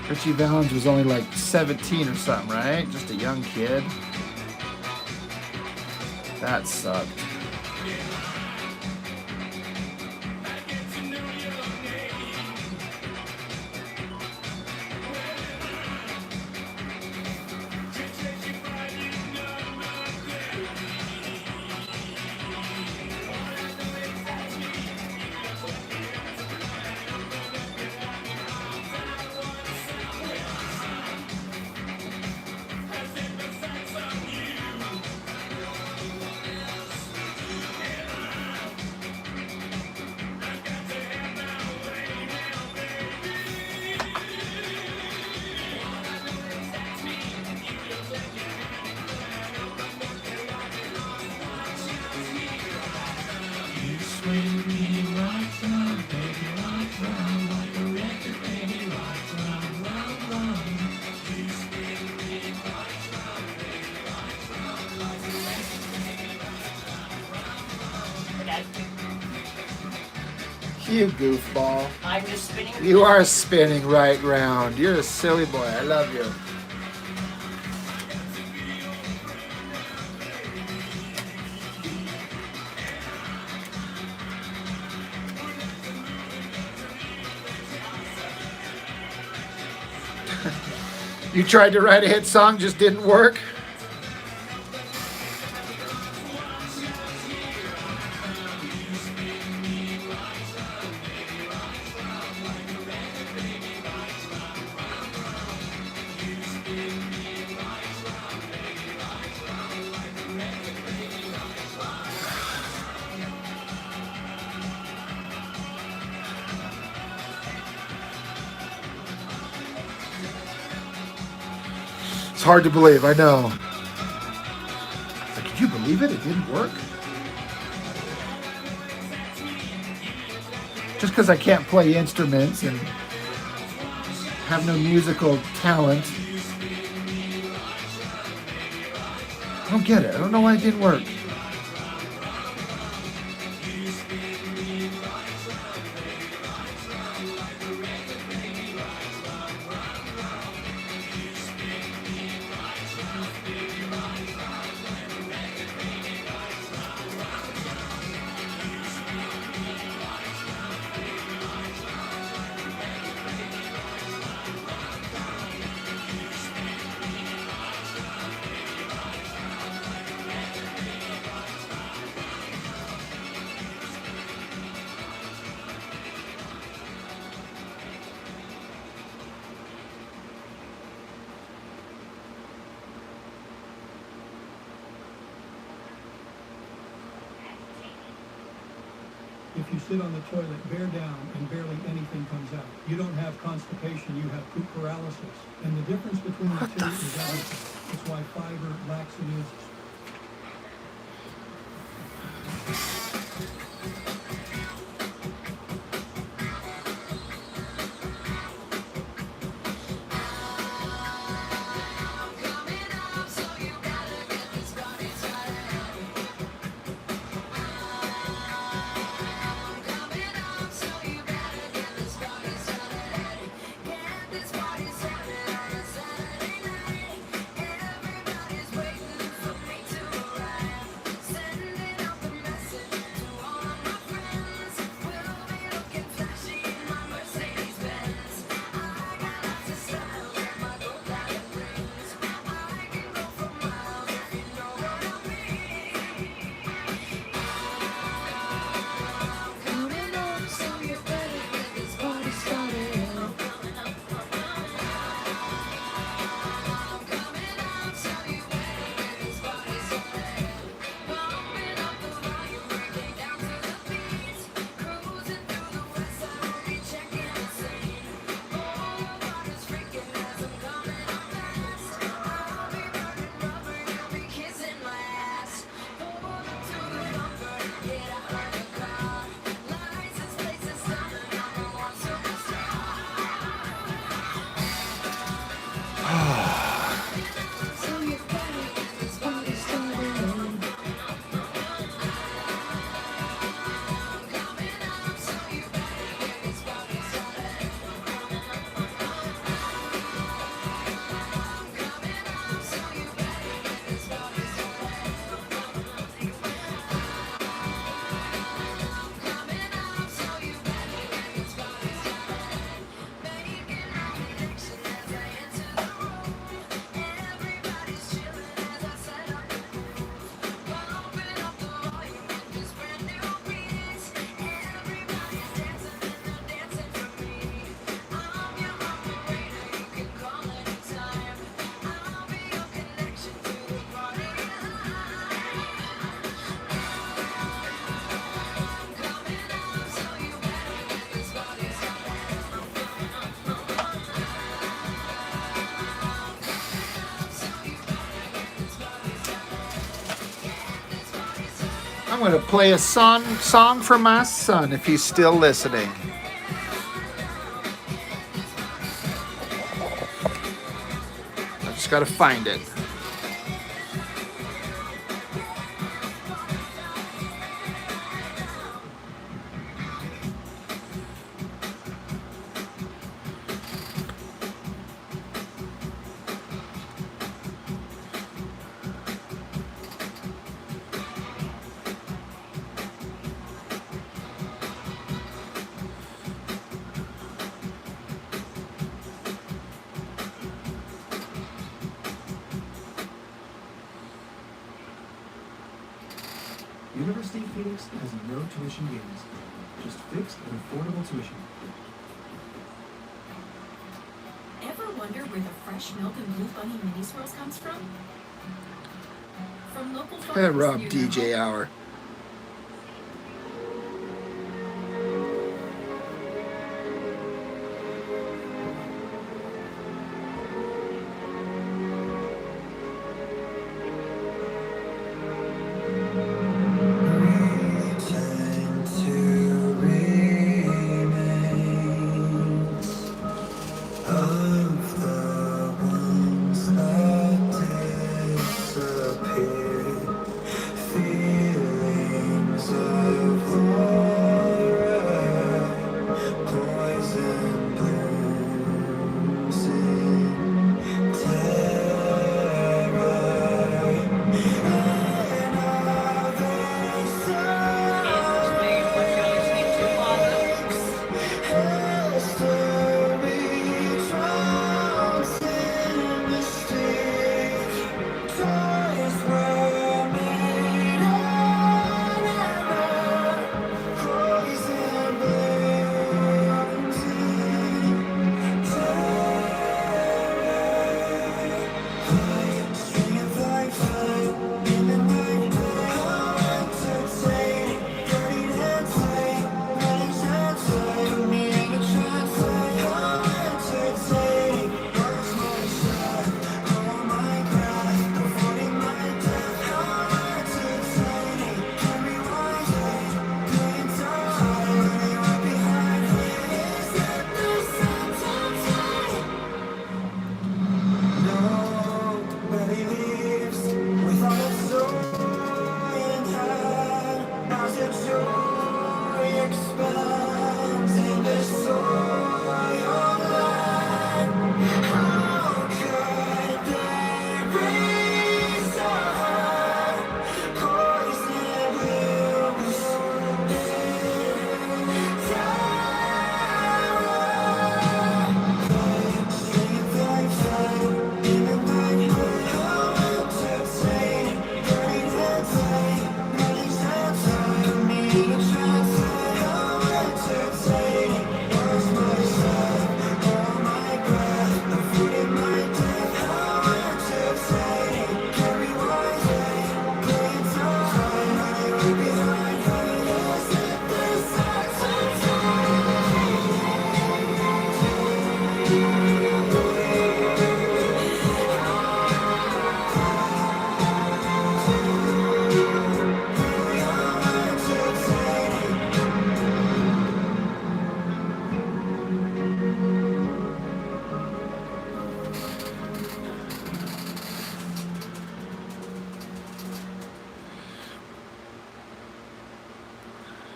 Richie Valens was only like 17 or something, right? Just a young kid. That sucked. You goofball. I'm just spinning. You are spinning right round. You're a silly boy. I love you. You tried to write a hit song, just didn't work. It's hard to believe, I know. Like, could you believe it? It didn't work? Just because I can't play instruments and have no musical talent. I don't get it. I don't know why it didn't work. If you sit on the toilet, bear down, and barely anything comes out. You don't have constipation, you have poop paralysis. And the difference between the two is everything. That's why fiber, laxatives, I'm going to play a song for my son if he's still listening. I just got to find it. University of Phoenix has no tuition games, just fixed and affordable tuition. Ever wonder where the fresh milk and Blue Bunny mini swirls comes from? From local Hey, farmers Rob, near your DJ home. Hour. Feel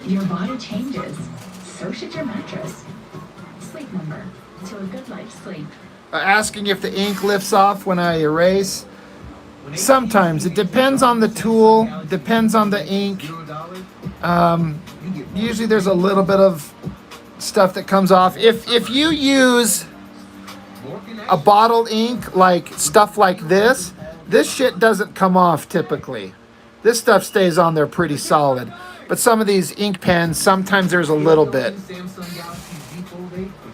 Your body changes. So should your mattress. Sleep Number. To a good night's sleep. Asking if the ink lifts off when I erase. Sometimes. It depends on the tool, depends on the ink. Usually there's a little bit of stuff that comes off. If you use a bottled ink, like stuff like this shit doesn't come off typically. This stuff stays on there pretty solid. But some of these ink pens, sometimes there's a little bit. Samsung Galaxy Z Fold 8 for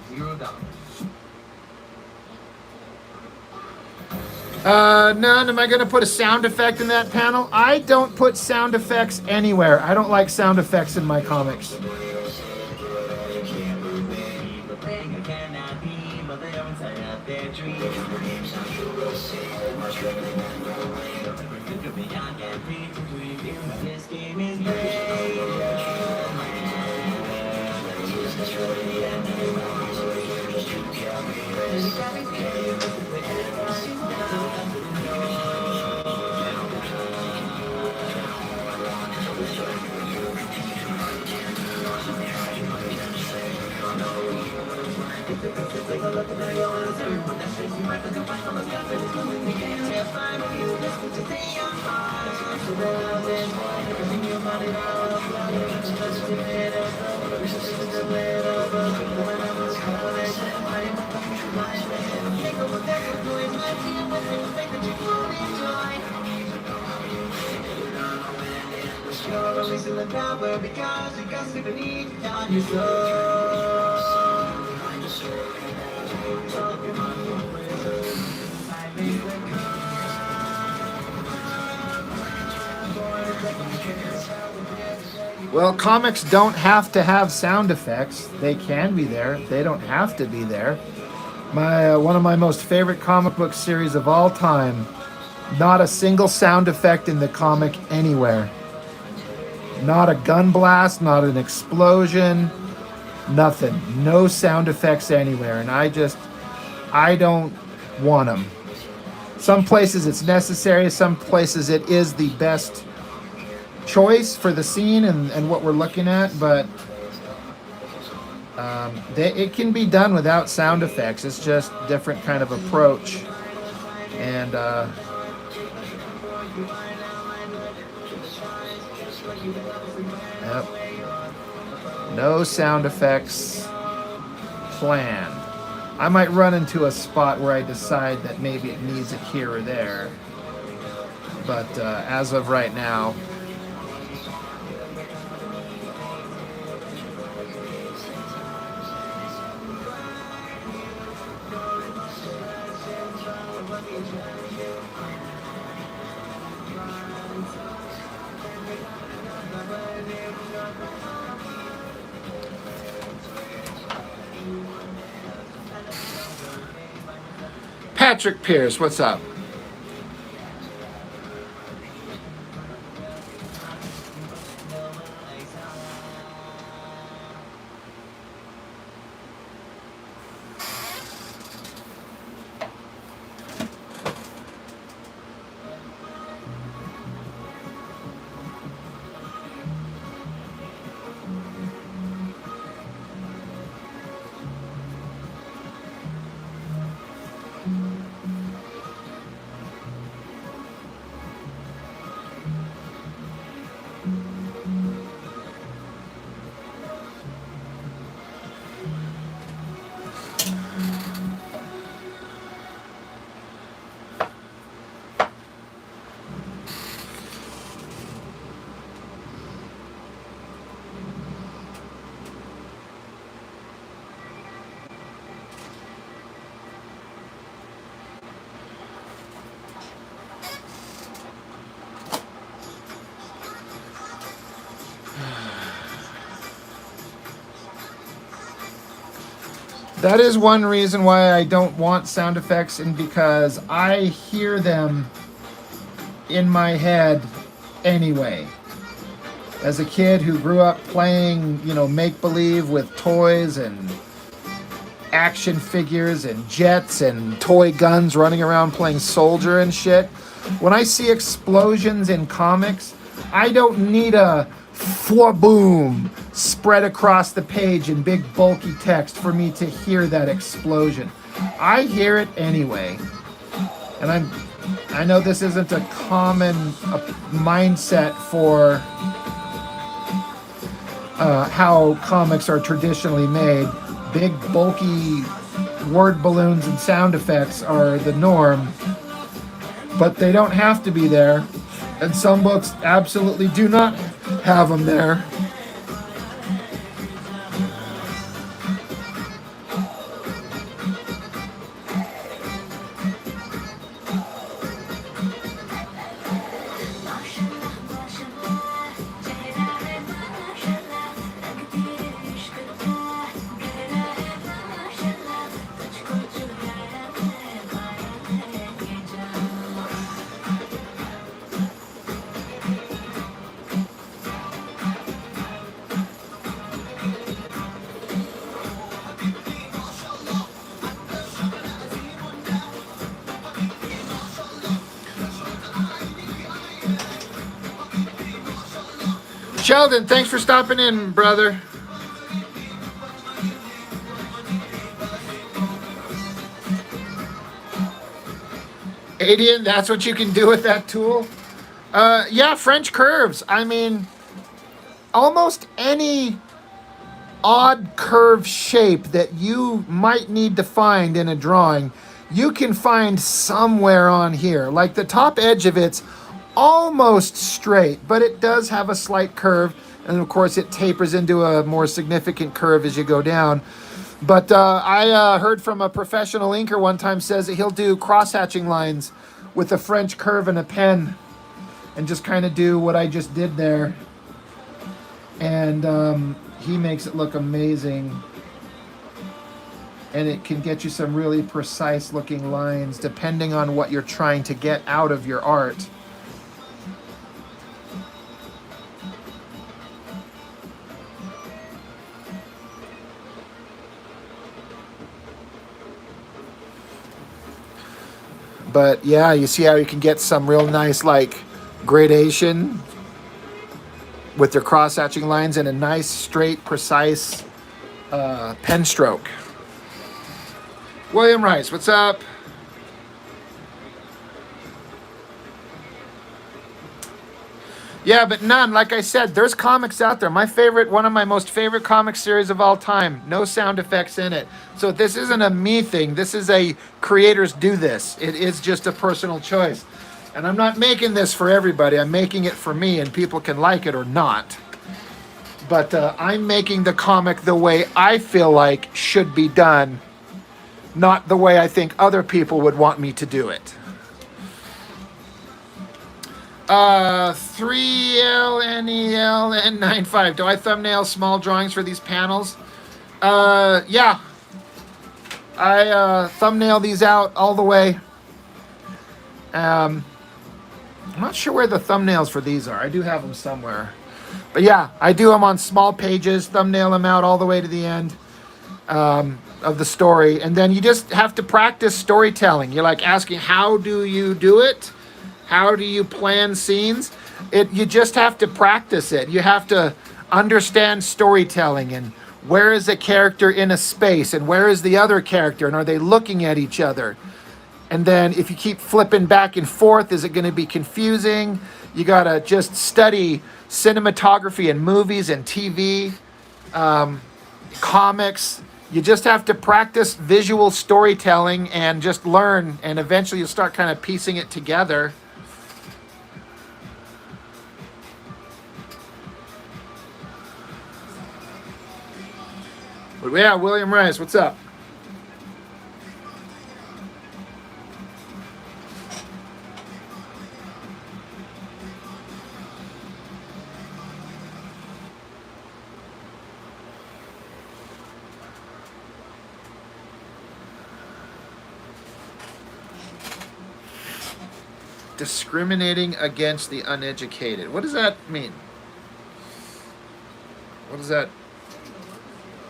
$0. None. Am I going to put a sound effect in that panel? I don't put sound effects anywhere. I don't like sound effects in my comics. Well, comics don't have to have sound effects. They can be there. They don't have to be there. One of my most favorite comic book series of all time, not a single sound effect in the comic anywhere. Not a gun blast, not an explosion, nothing. No sound effects anywhere. And I don't want them. Some places it's necessary, some places it is the best choice for the scene and what we're looking at, but it can be done without sound effects. It's just different kind of approach. And yep. No sound effects planned. I might run into a spot where I decide that maybe it needs it here or there, but as of right now, Patrick Pierce, what's up? That is one reason why I don't want sound effects, and because I hear them in my head anyway. As a kid who grew up playing, make-believe with toys and action figures and jets and toy guns running around playing soldier and shit, when I see explosions in comics, I don't need a boom, spread across the page in big bulky text for me to hear that explosion. I hear it anyway. And I know this isn't a common mindset for how comics are traditionally made. Big bulky word balloons and sound effects are the norm, but they don't have to be there. And some books absolutely do not have them there. Sheldon, thanks for stopping in, brother. Adian, that's what you can do with that tool? Yeah, French curves. I mean, almost any odd curve shape that you might need to find in a drawing, you can find somewhere on here. Like the top edge of it's almost straight, but it does have a slight curve, and of course it tapers into a more significant curve as you go down. But I heard from a professional inker one time says that he'll do cross-hatching lines with a French curve and a pen and just kind of do what I just did there, and he makes it look amazing, and it can get you some really precise looking lines depending on what you're trying to get out of your art. But yeah, you see how you can get some real nice like gradation with their cross-hatching lines and a nice straight precise pen stroke. William Rice, what's up? Yeah, but none. Like I said, there's comics out there. One of my most favorite comic series of all time. No sound effects in it. So this isn't a me thing. This is a creators do this. It is just a personal choice. And I'm not making this for everybody. I'm making it for me, and people can like it or not. But I'm making the comic the way I feel like should be done, not the way I think other people would want me to do it. 3LNELN95. Do I thumbnail small drawings for these panels? Yeah. I thumbnail these out all the way. I'm not sure where the thumbnails for these are. I do have them somewhere. But yeah, I do them on small pages, thumbnail them out all the way to the end of the story. And then you just have to practice storytelling. You're like asking, how do you do it? How do you plan scenes? You just have to practice it. You have to understand storytelling and where is a character in a space and where is the other character and are they looking at each other? And then if you keep flipping back and forth, is it going to be confusing? You got to just study cinematography in movies and TV, comics. You just have to practice visual storytelling and just learn, and eventually you'll start kind of piecing it together. But yeah, William Rice, what's up? Discriminating against the uneducated. What does that mean? What does that?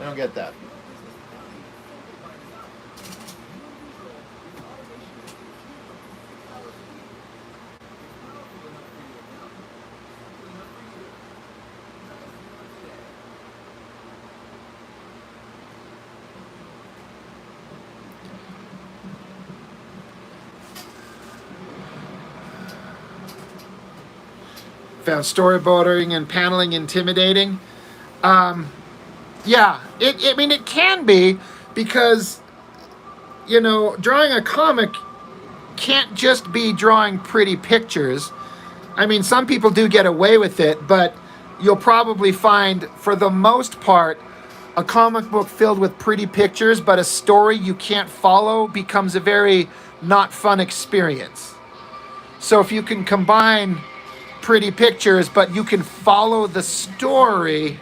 I don't get that. Found storyboarding and paneling intimidating. Yeah, I mean, it can be, because, drawing a comic can't just be drawing pretty pictures. I mean, some people do get away with it, but you'll probably find, for the most part, a comic book filled with pretty pictures, but a story you can't follow becomes a very not fun experience. So if you can combine pretty pictures, but you can follow the story,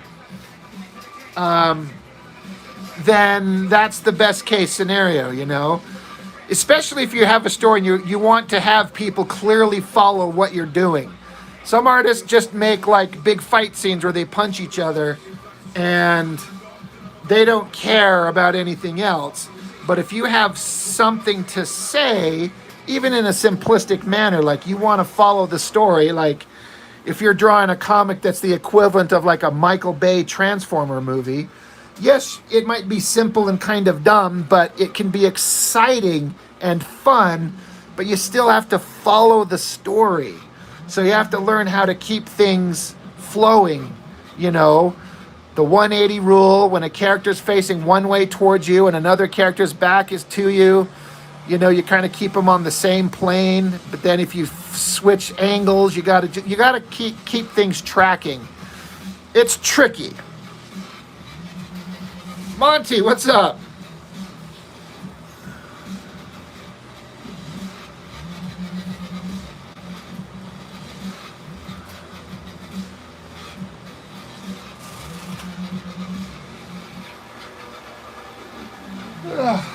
then that's the best case scenario, Especially if you have a story and you want to have people clearly follow what you're doing. Some artists just make like big fight scenes where they punch each other and they don't care about anything else. But if you have something to say, even in a simplistic manner, like you want to follow the story, like if you're drawing a comic that's the equivalent of like a Michael Bay Transformer movie, yes, it might be simple and kind of dumb, but it can be exciting and fun, but you still have to follow the story. So you have to learn how to keep things flowing, The 180 rule, when a character's facing one way towards you and another character's back is to you, you kind of keep them on the same plane, but then if you switch angles, you got to keep things tracking. It's tricky. Monty, what's up? Ugh.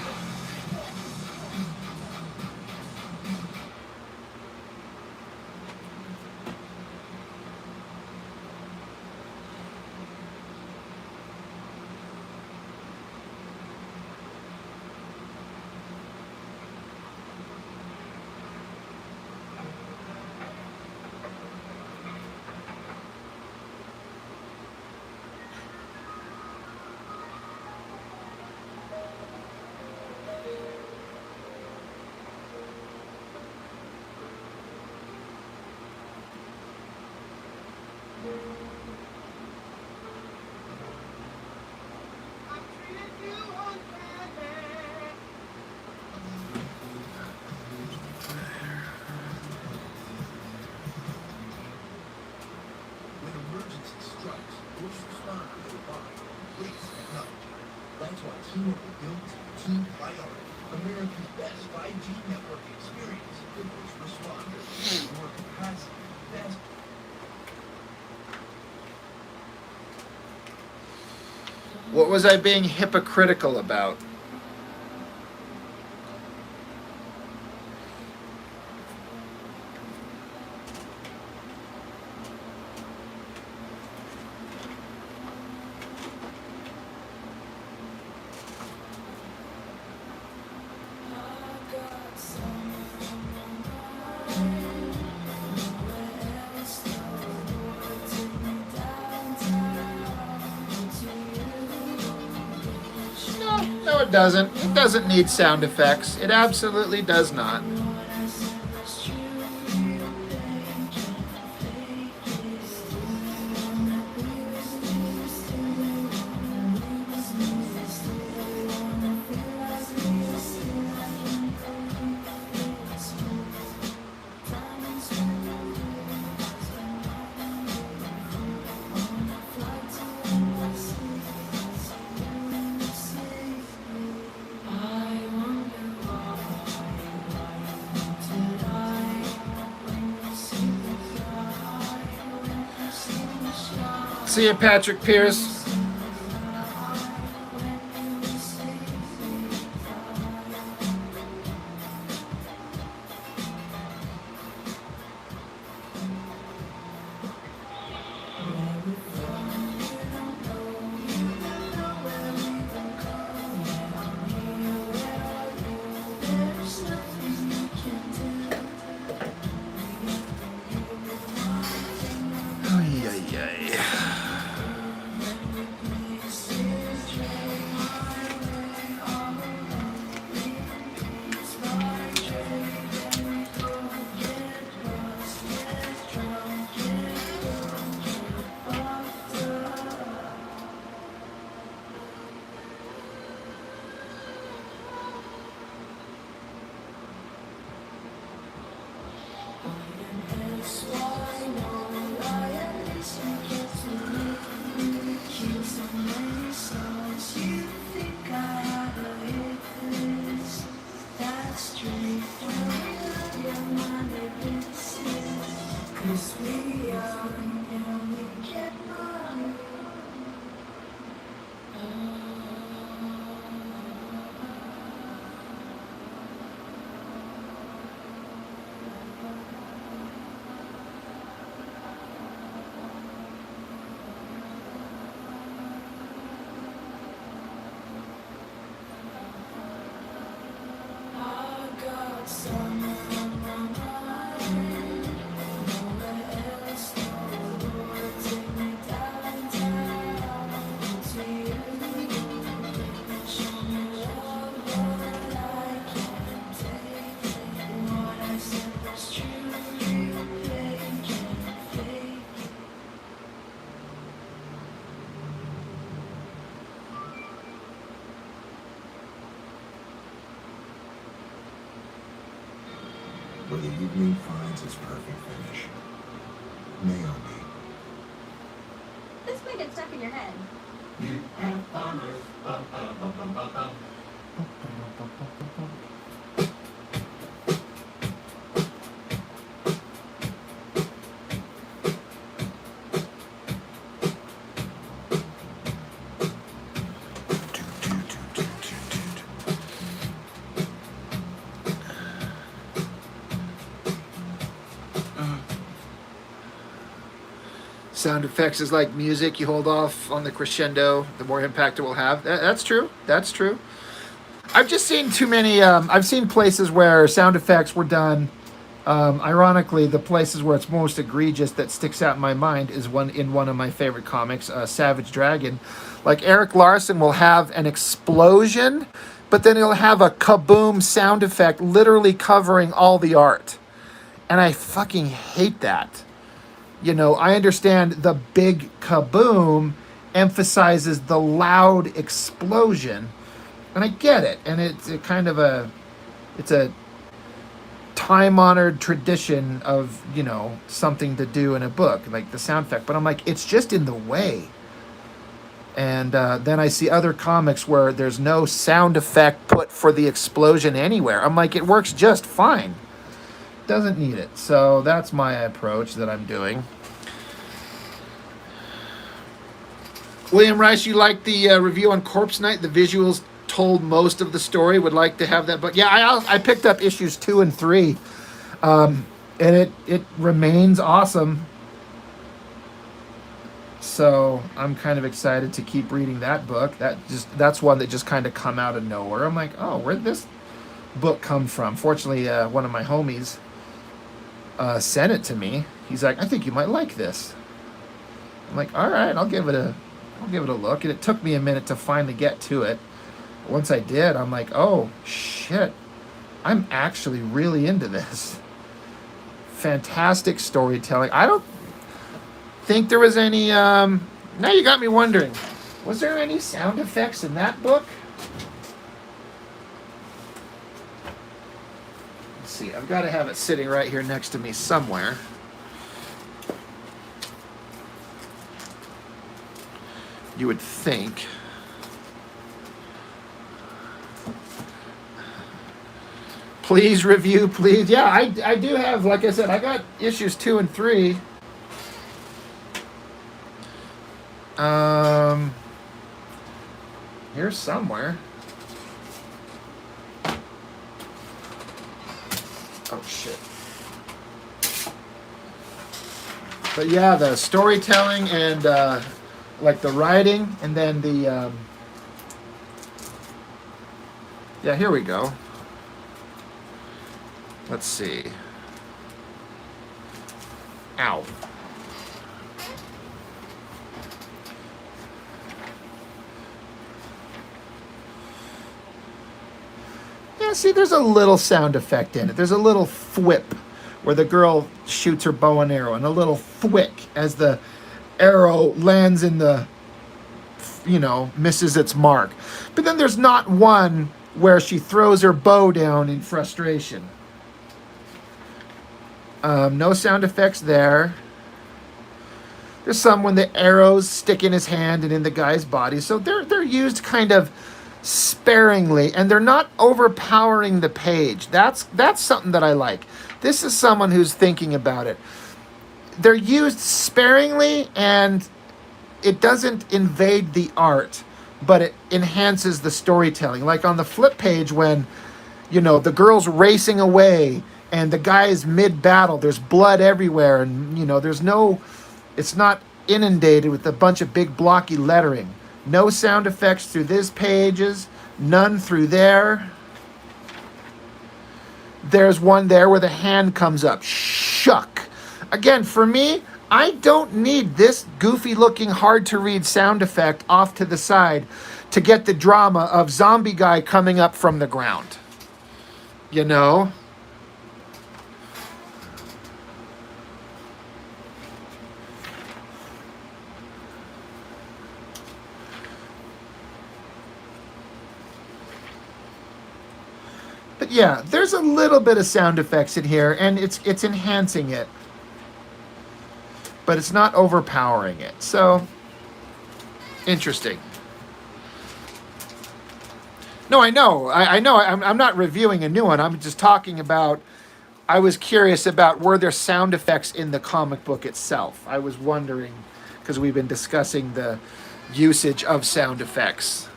That's why T-Mobile built T-Priority, America's best 5G network experience. The first responders, more capacity, best. What was I being hypocritical about? No, it doesn't. It doesn't need sound effects. It absolutely does not. See you, Patrick Pierce. Where the evening finds its perfect finish. Naomi. This may get stuck in your head. Sound effects is like music. You hold off on the crescendo, the more impact it will have. That's true. That's true. I've just seen too many. I've seen places where sound effects were done. Ironically, the places where it's most egregious that sticks out in my mind is one of my favorite comics, Savage Dragon. Like Eric Larson will have an explosion, but then he'll have a kaboom sound effect literally covering all the art. And I fucking hate that. You know, I understand the big kaboom emphasizes the loud explosion, and I get it. And it's a kind of it's a time-honored tradition of, you know, something to do in a book, like the sound effect. But I'm like, it's just in the way. And then I see other comics where there's no sound effect put for the explosion anywhere. I'm like, it works just fine. Doesn't need it. So that's my approach that I'm doing. William Rice, you liked the review on Corpse Night? The visuals told most of the story. Would like to have that. But yeah, I picked up issues 2 and 3. And it remains awesome. So I'm kind of excited to keep reading that book. That's one that just kind of come out of nowhere. I'm like, oh, where'd this book come from? Fortunately, one of my homies sent it to me. He's like, I think you might like this. I'm like, all right, I'll give it a look. And it took me a minute to finally get to it. Once I did, I'm like, oh shit, I'm actually really into this. Fantastic storytelling. I don't think there was any now you got me wondering, was there any sound effects in that book? Let's see, I've got to have it sitting right here next to me somewhere. You would think. Please review, please. Yeah, I do have, like I said, I got issues 2 and 3. Here's somewhere. Oh shit. But yeah, the storytelling and like the writing, and then the yeah, here we go. Let's see. Ow. Yeah, see, there's a little sound effect in it. There's a little thwip where the girl shoots her bow and arrow, and a little thwick as the arrow lands in the, you know, misses its mark. But then there's not one where she throws her bow down in frustration. No sound effects there. There's some when the arrows stick in his hand and in the guy's body. So they're used kind of sparingly, and they're not overpowering the page. That's something that I like. This is someone who's thinking about it. they're used sparingly, and it doesn't invade the art, but it enhances the storytelling. Like on the flip page when, the girl's racing away and the guy is mid-battle, there's blood everywhere, and, it's not inundated with a bunch of big blocky lettering. No sound effects through these pages, none through there. There's one there where the hand comes up. Shuck. Again, for me, I don't need this goofy looking, hard to read sound effect off to the side to get the drama of zombie guy coming up from the ground. But yeah, there's a little bit of sound effects in here, and it's enhancing it. But it's not overpowering it. So, interesting. No, I know. I know. I'm not reviewing a new one. I'm just talking about, I was curious about, were there sound effects in the comic book itself? I was wondering, because we've been discussing the usage of sound effects.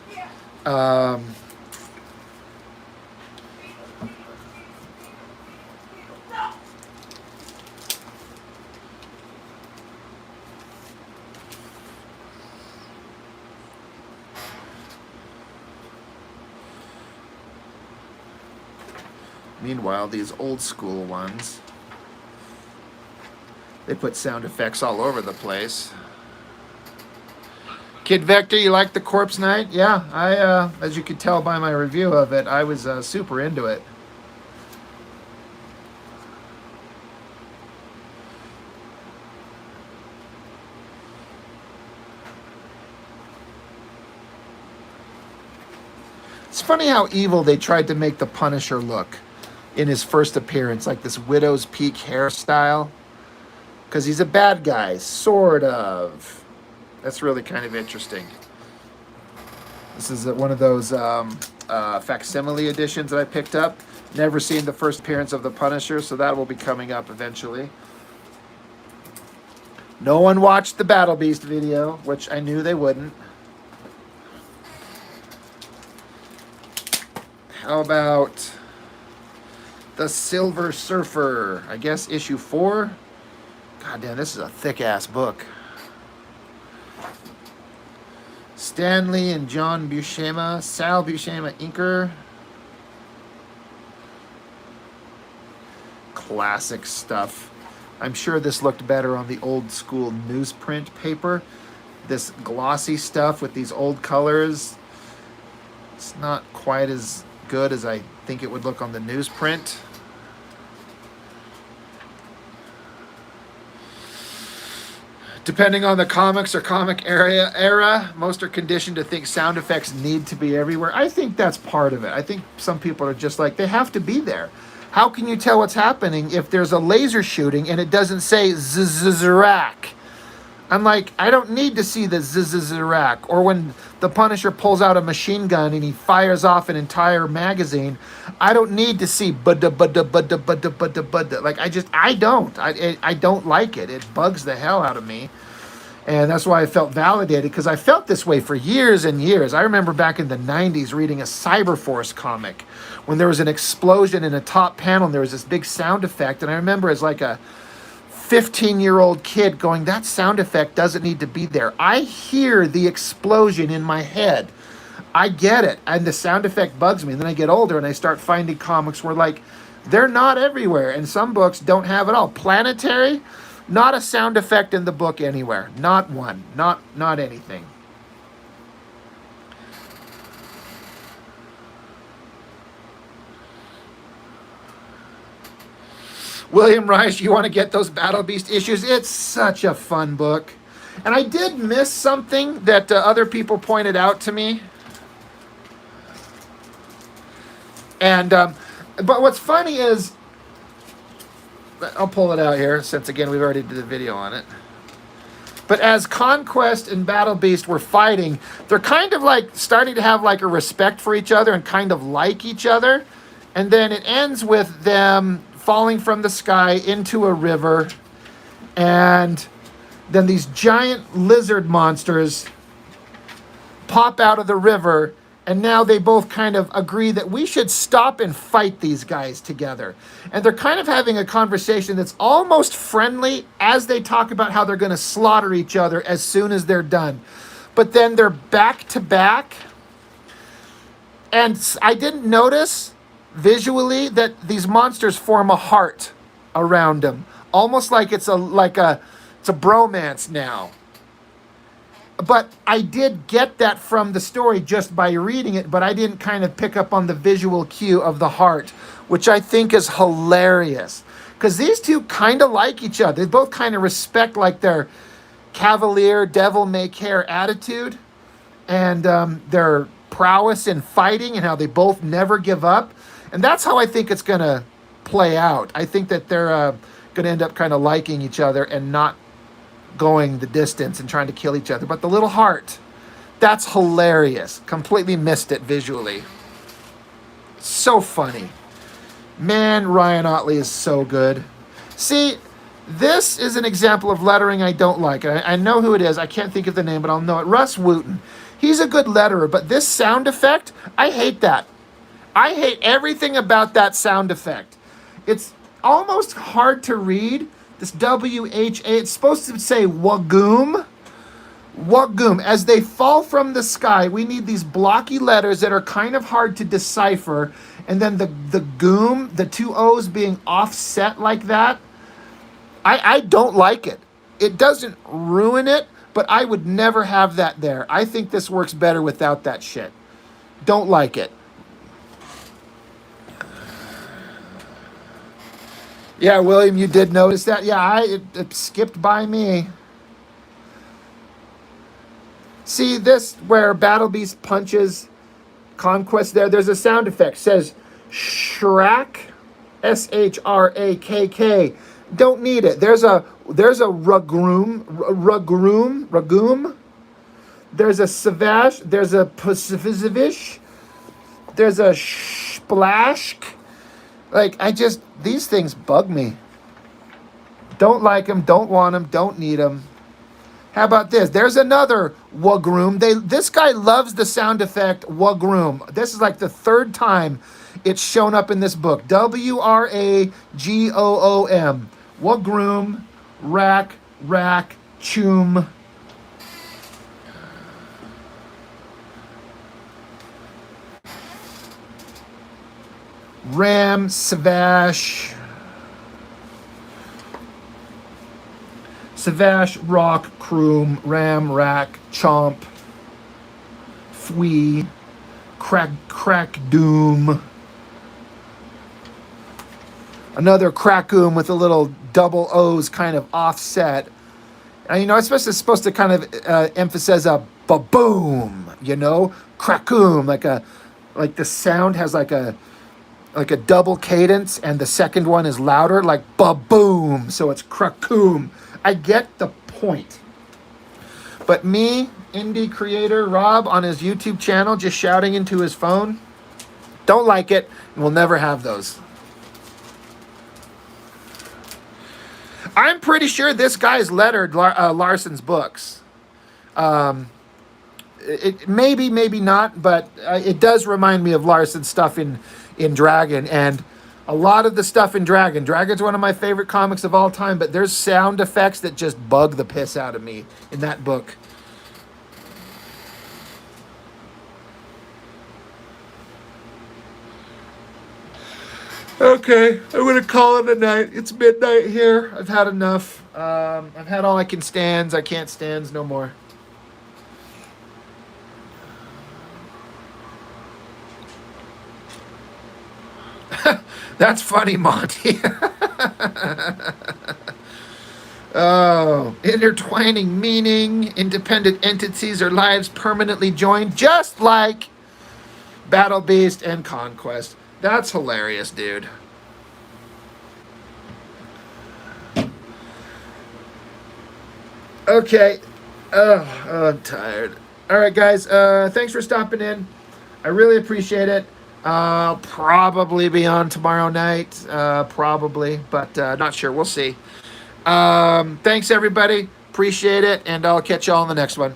Meanwhile, these old school ones, they put sound effects all over the place. Kid Vector, you like the Corpse Knight? Yeah, I, as you could tell by my review of it, I was super into it. It's funny how evil they tried to make the Punisher look in his first appearance, like this widow's peak hairstyle, because he's a bad guy, sort of. That's really kind of interesting. This is one of those facsimile editions that I picked up. Never seen the first appearance of the Punisher, so that will be coming up eventually. No one watched the Battle Beast video, which I knew they wouldn't. How about The Silver Surfer? I guess issue 4. God damn, this is a thick-ass book. Stanley and John Buscema. Sal Buscema, inker. Classic stuff. I'm sure this looked better on the old school newsprint paper. This glossy stuff with these old colors. It's not quite as good as I think it would look on the newsprint. Depending on the comics or comic era, most are conditioned to think sound effects need to be everywhere. I think that's part of it. I think some people are just like, they have to be there. How can you tell what's happening if there's a laser shooting and it doesn't say zzzrack? I'm like, I don't need to see the zzzrack. Or when the Punisher pulls out a machine gun and he fires off an entire magazine, I don't need to see budda. Like, I don't like it. It bugs the hell out of me. And that's why I felt validated, because I felt this way for years and years. I remember back in the 90s reading a Cyberforce comic when there was an explosion in a top panel and there was this big sound effect. And I remember as like a 15-year-old kid going, that sound effect doesn't need to be there. I hear the explosion in my head. I get it. And the sound effect bugs me. And then I get older and I start finding comics where, like, they're not everywhere. And some books don't have it all. Planetary, not a sound effect in the book anywhere. Not one. Not anything. William Rice, you want to get those Battle Beast issues? It's such a fun book. And I did miss something that other people pointed out to me. And, but what's funny is, I'll pull it out here, since again, we've already did the video on it. But as Conquest and Battle Beast were fighting, they're kind of like starting to have like a respect for each other and kind of like each other. And then it ends with them falling from the sky into a river, And then these giant lizard monsters pop out of the river, and now they both kind of agree that we should stop and fight these guys together. And they're kind of having a conversation that's almost friendly as they talk about how they're going to slaughter each other as soon as they're done. But then they're back to back. And I didn't notice visually that these monsters form a heart around them, almost like it's a bromance now. But I did get that from the story just by reading it, but I didn't kind of pick up on the visual cue of the heart, which I think is hilarious. Because these two kind of like each other. They both kind of respect like their cavalier, devil-may-care attitude and their prowess in fighting and how they both never give up. And that's how I think it's going to play out. I think that they're going to end up kind of liking each other and not going the distance and trying to kill each other. But the little heart, that's hilarious. Completely missed it visually. So funny. Man, Ryan Otley is so good. See, this is an example of lettering I don't like. I know who it is. I can't think of the name, but I'll know it. Russ Wooten. He's a good letterer, but this sound effect, I hate that. I hate everything about that sound effect. It's almost hard to read. This W-H-A, it's supposed to say wagoom. Wagoom. As they fall from the sky, we need these blocky letters that are kind of hard to decipher. And then the goom, the two O's being offset like that. I don't like it. It doesn't ruin it, but I would never have that there. I think this works better without that shit. Don't like it. Yeah, William, you did notice that? Yeah, it skipped by me. See this where Battle Beast punches Conquest there? There's a sound effect. It says Shrakk, S-H-R-A-K-K. Don't need it. There's a Ragoom. There's a Savash. There's a Pacific. There's a Splashk. Like, these things bug me. Don't like them, don't want them, don't need them. How about this? There's another Wagroom. This guy loves the sound effect Wagroom. This is like the third time it's shown up in this book. W-R-A-G-O-O-M. Wagroom, rack, choom. Ram, Savash, Rock, Croom, Ram, Rack, Chomp, Fwee, Crack, Doom. Another Crackoom with a little double O's kind of offset. And, it's supposed to kind of emphasize a ba-boom, Crackoom, like the sound has like a double cadence, and the second one is louder, like ba-boom, so it's crackoom. I get the point. But me, indie creator Rob, on his YouTube channel, just shouting into his phone, don't like it, and we'll never have those. I'm pretty sure this guy's lettered Larson's books. It maybe not, but it does remind me of Larson's stuff in Dragon, and a lot of the stuff in Dragon's one of my favorite comics of all time, but there's sound effects that just bug the piss out of me in that book. Okay, I'm gonna call it a night. It's midnight here. I've had enough. I've had all I can stands. I can't stands no more. That's funny, Monty. Oh, intertwining meaning, independent entities or lives permanently joined, just like Battle Beast and Conquest. That's hilarious, dude. Okay. I'm tired. All right, guys. Thanks for stopping in. I really appreciate it. I'll probably be on tomorrow night. Probably, but not sure. We'll see. Thanks, everybody. Appreciate it, and I'll catch y'all on the next one.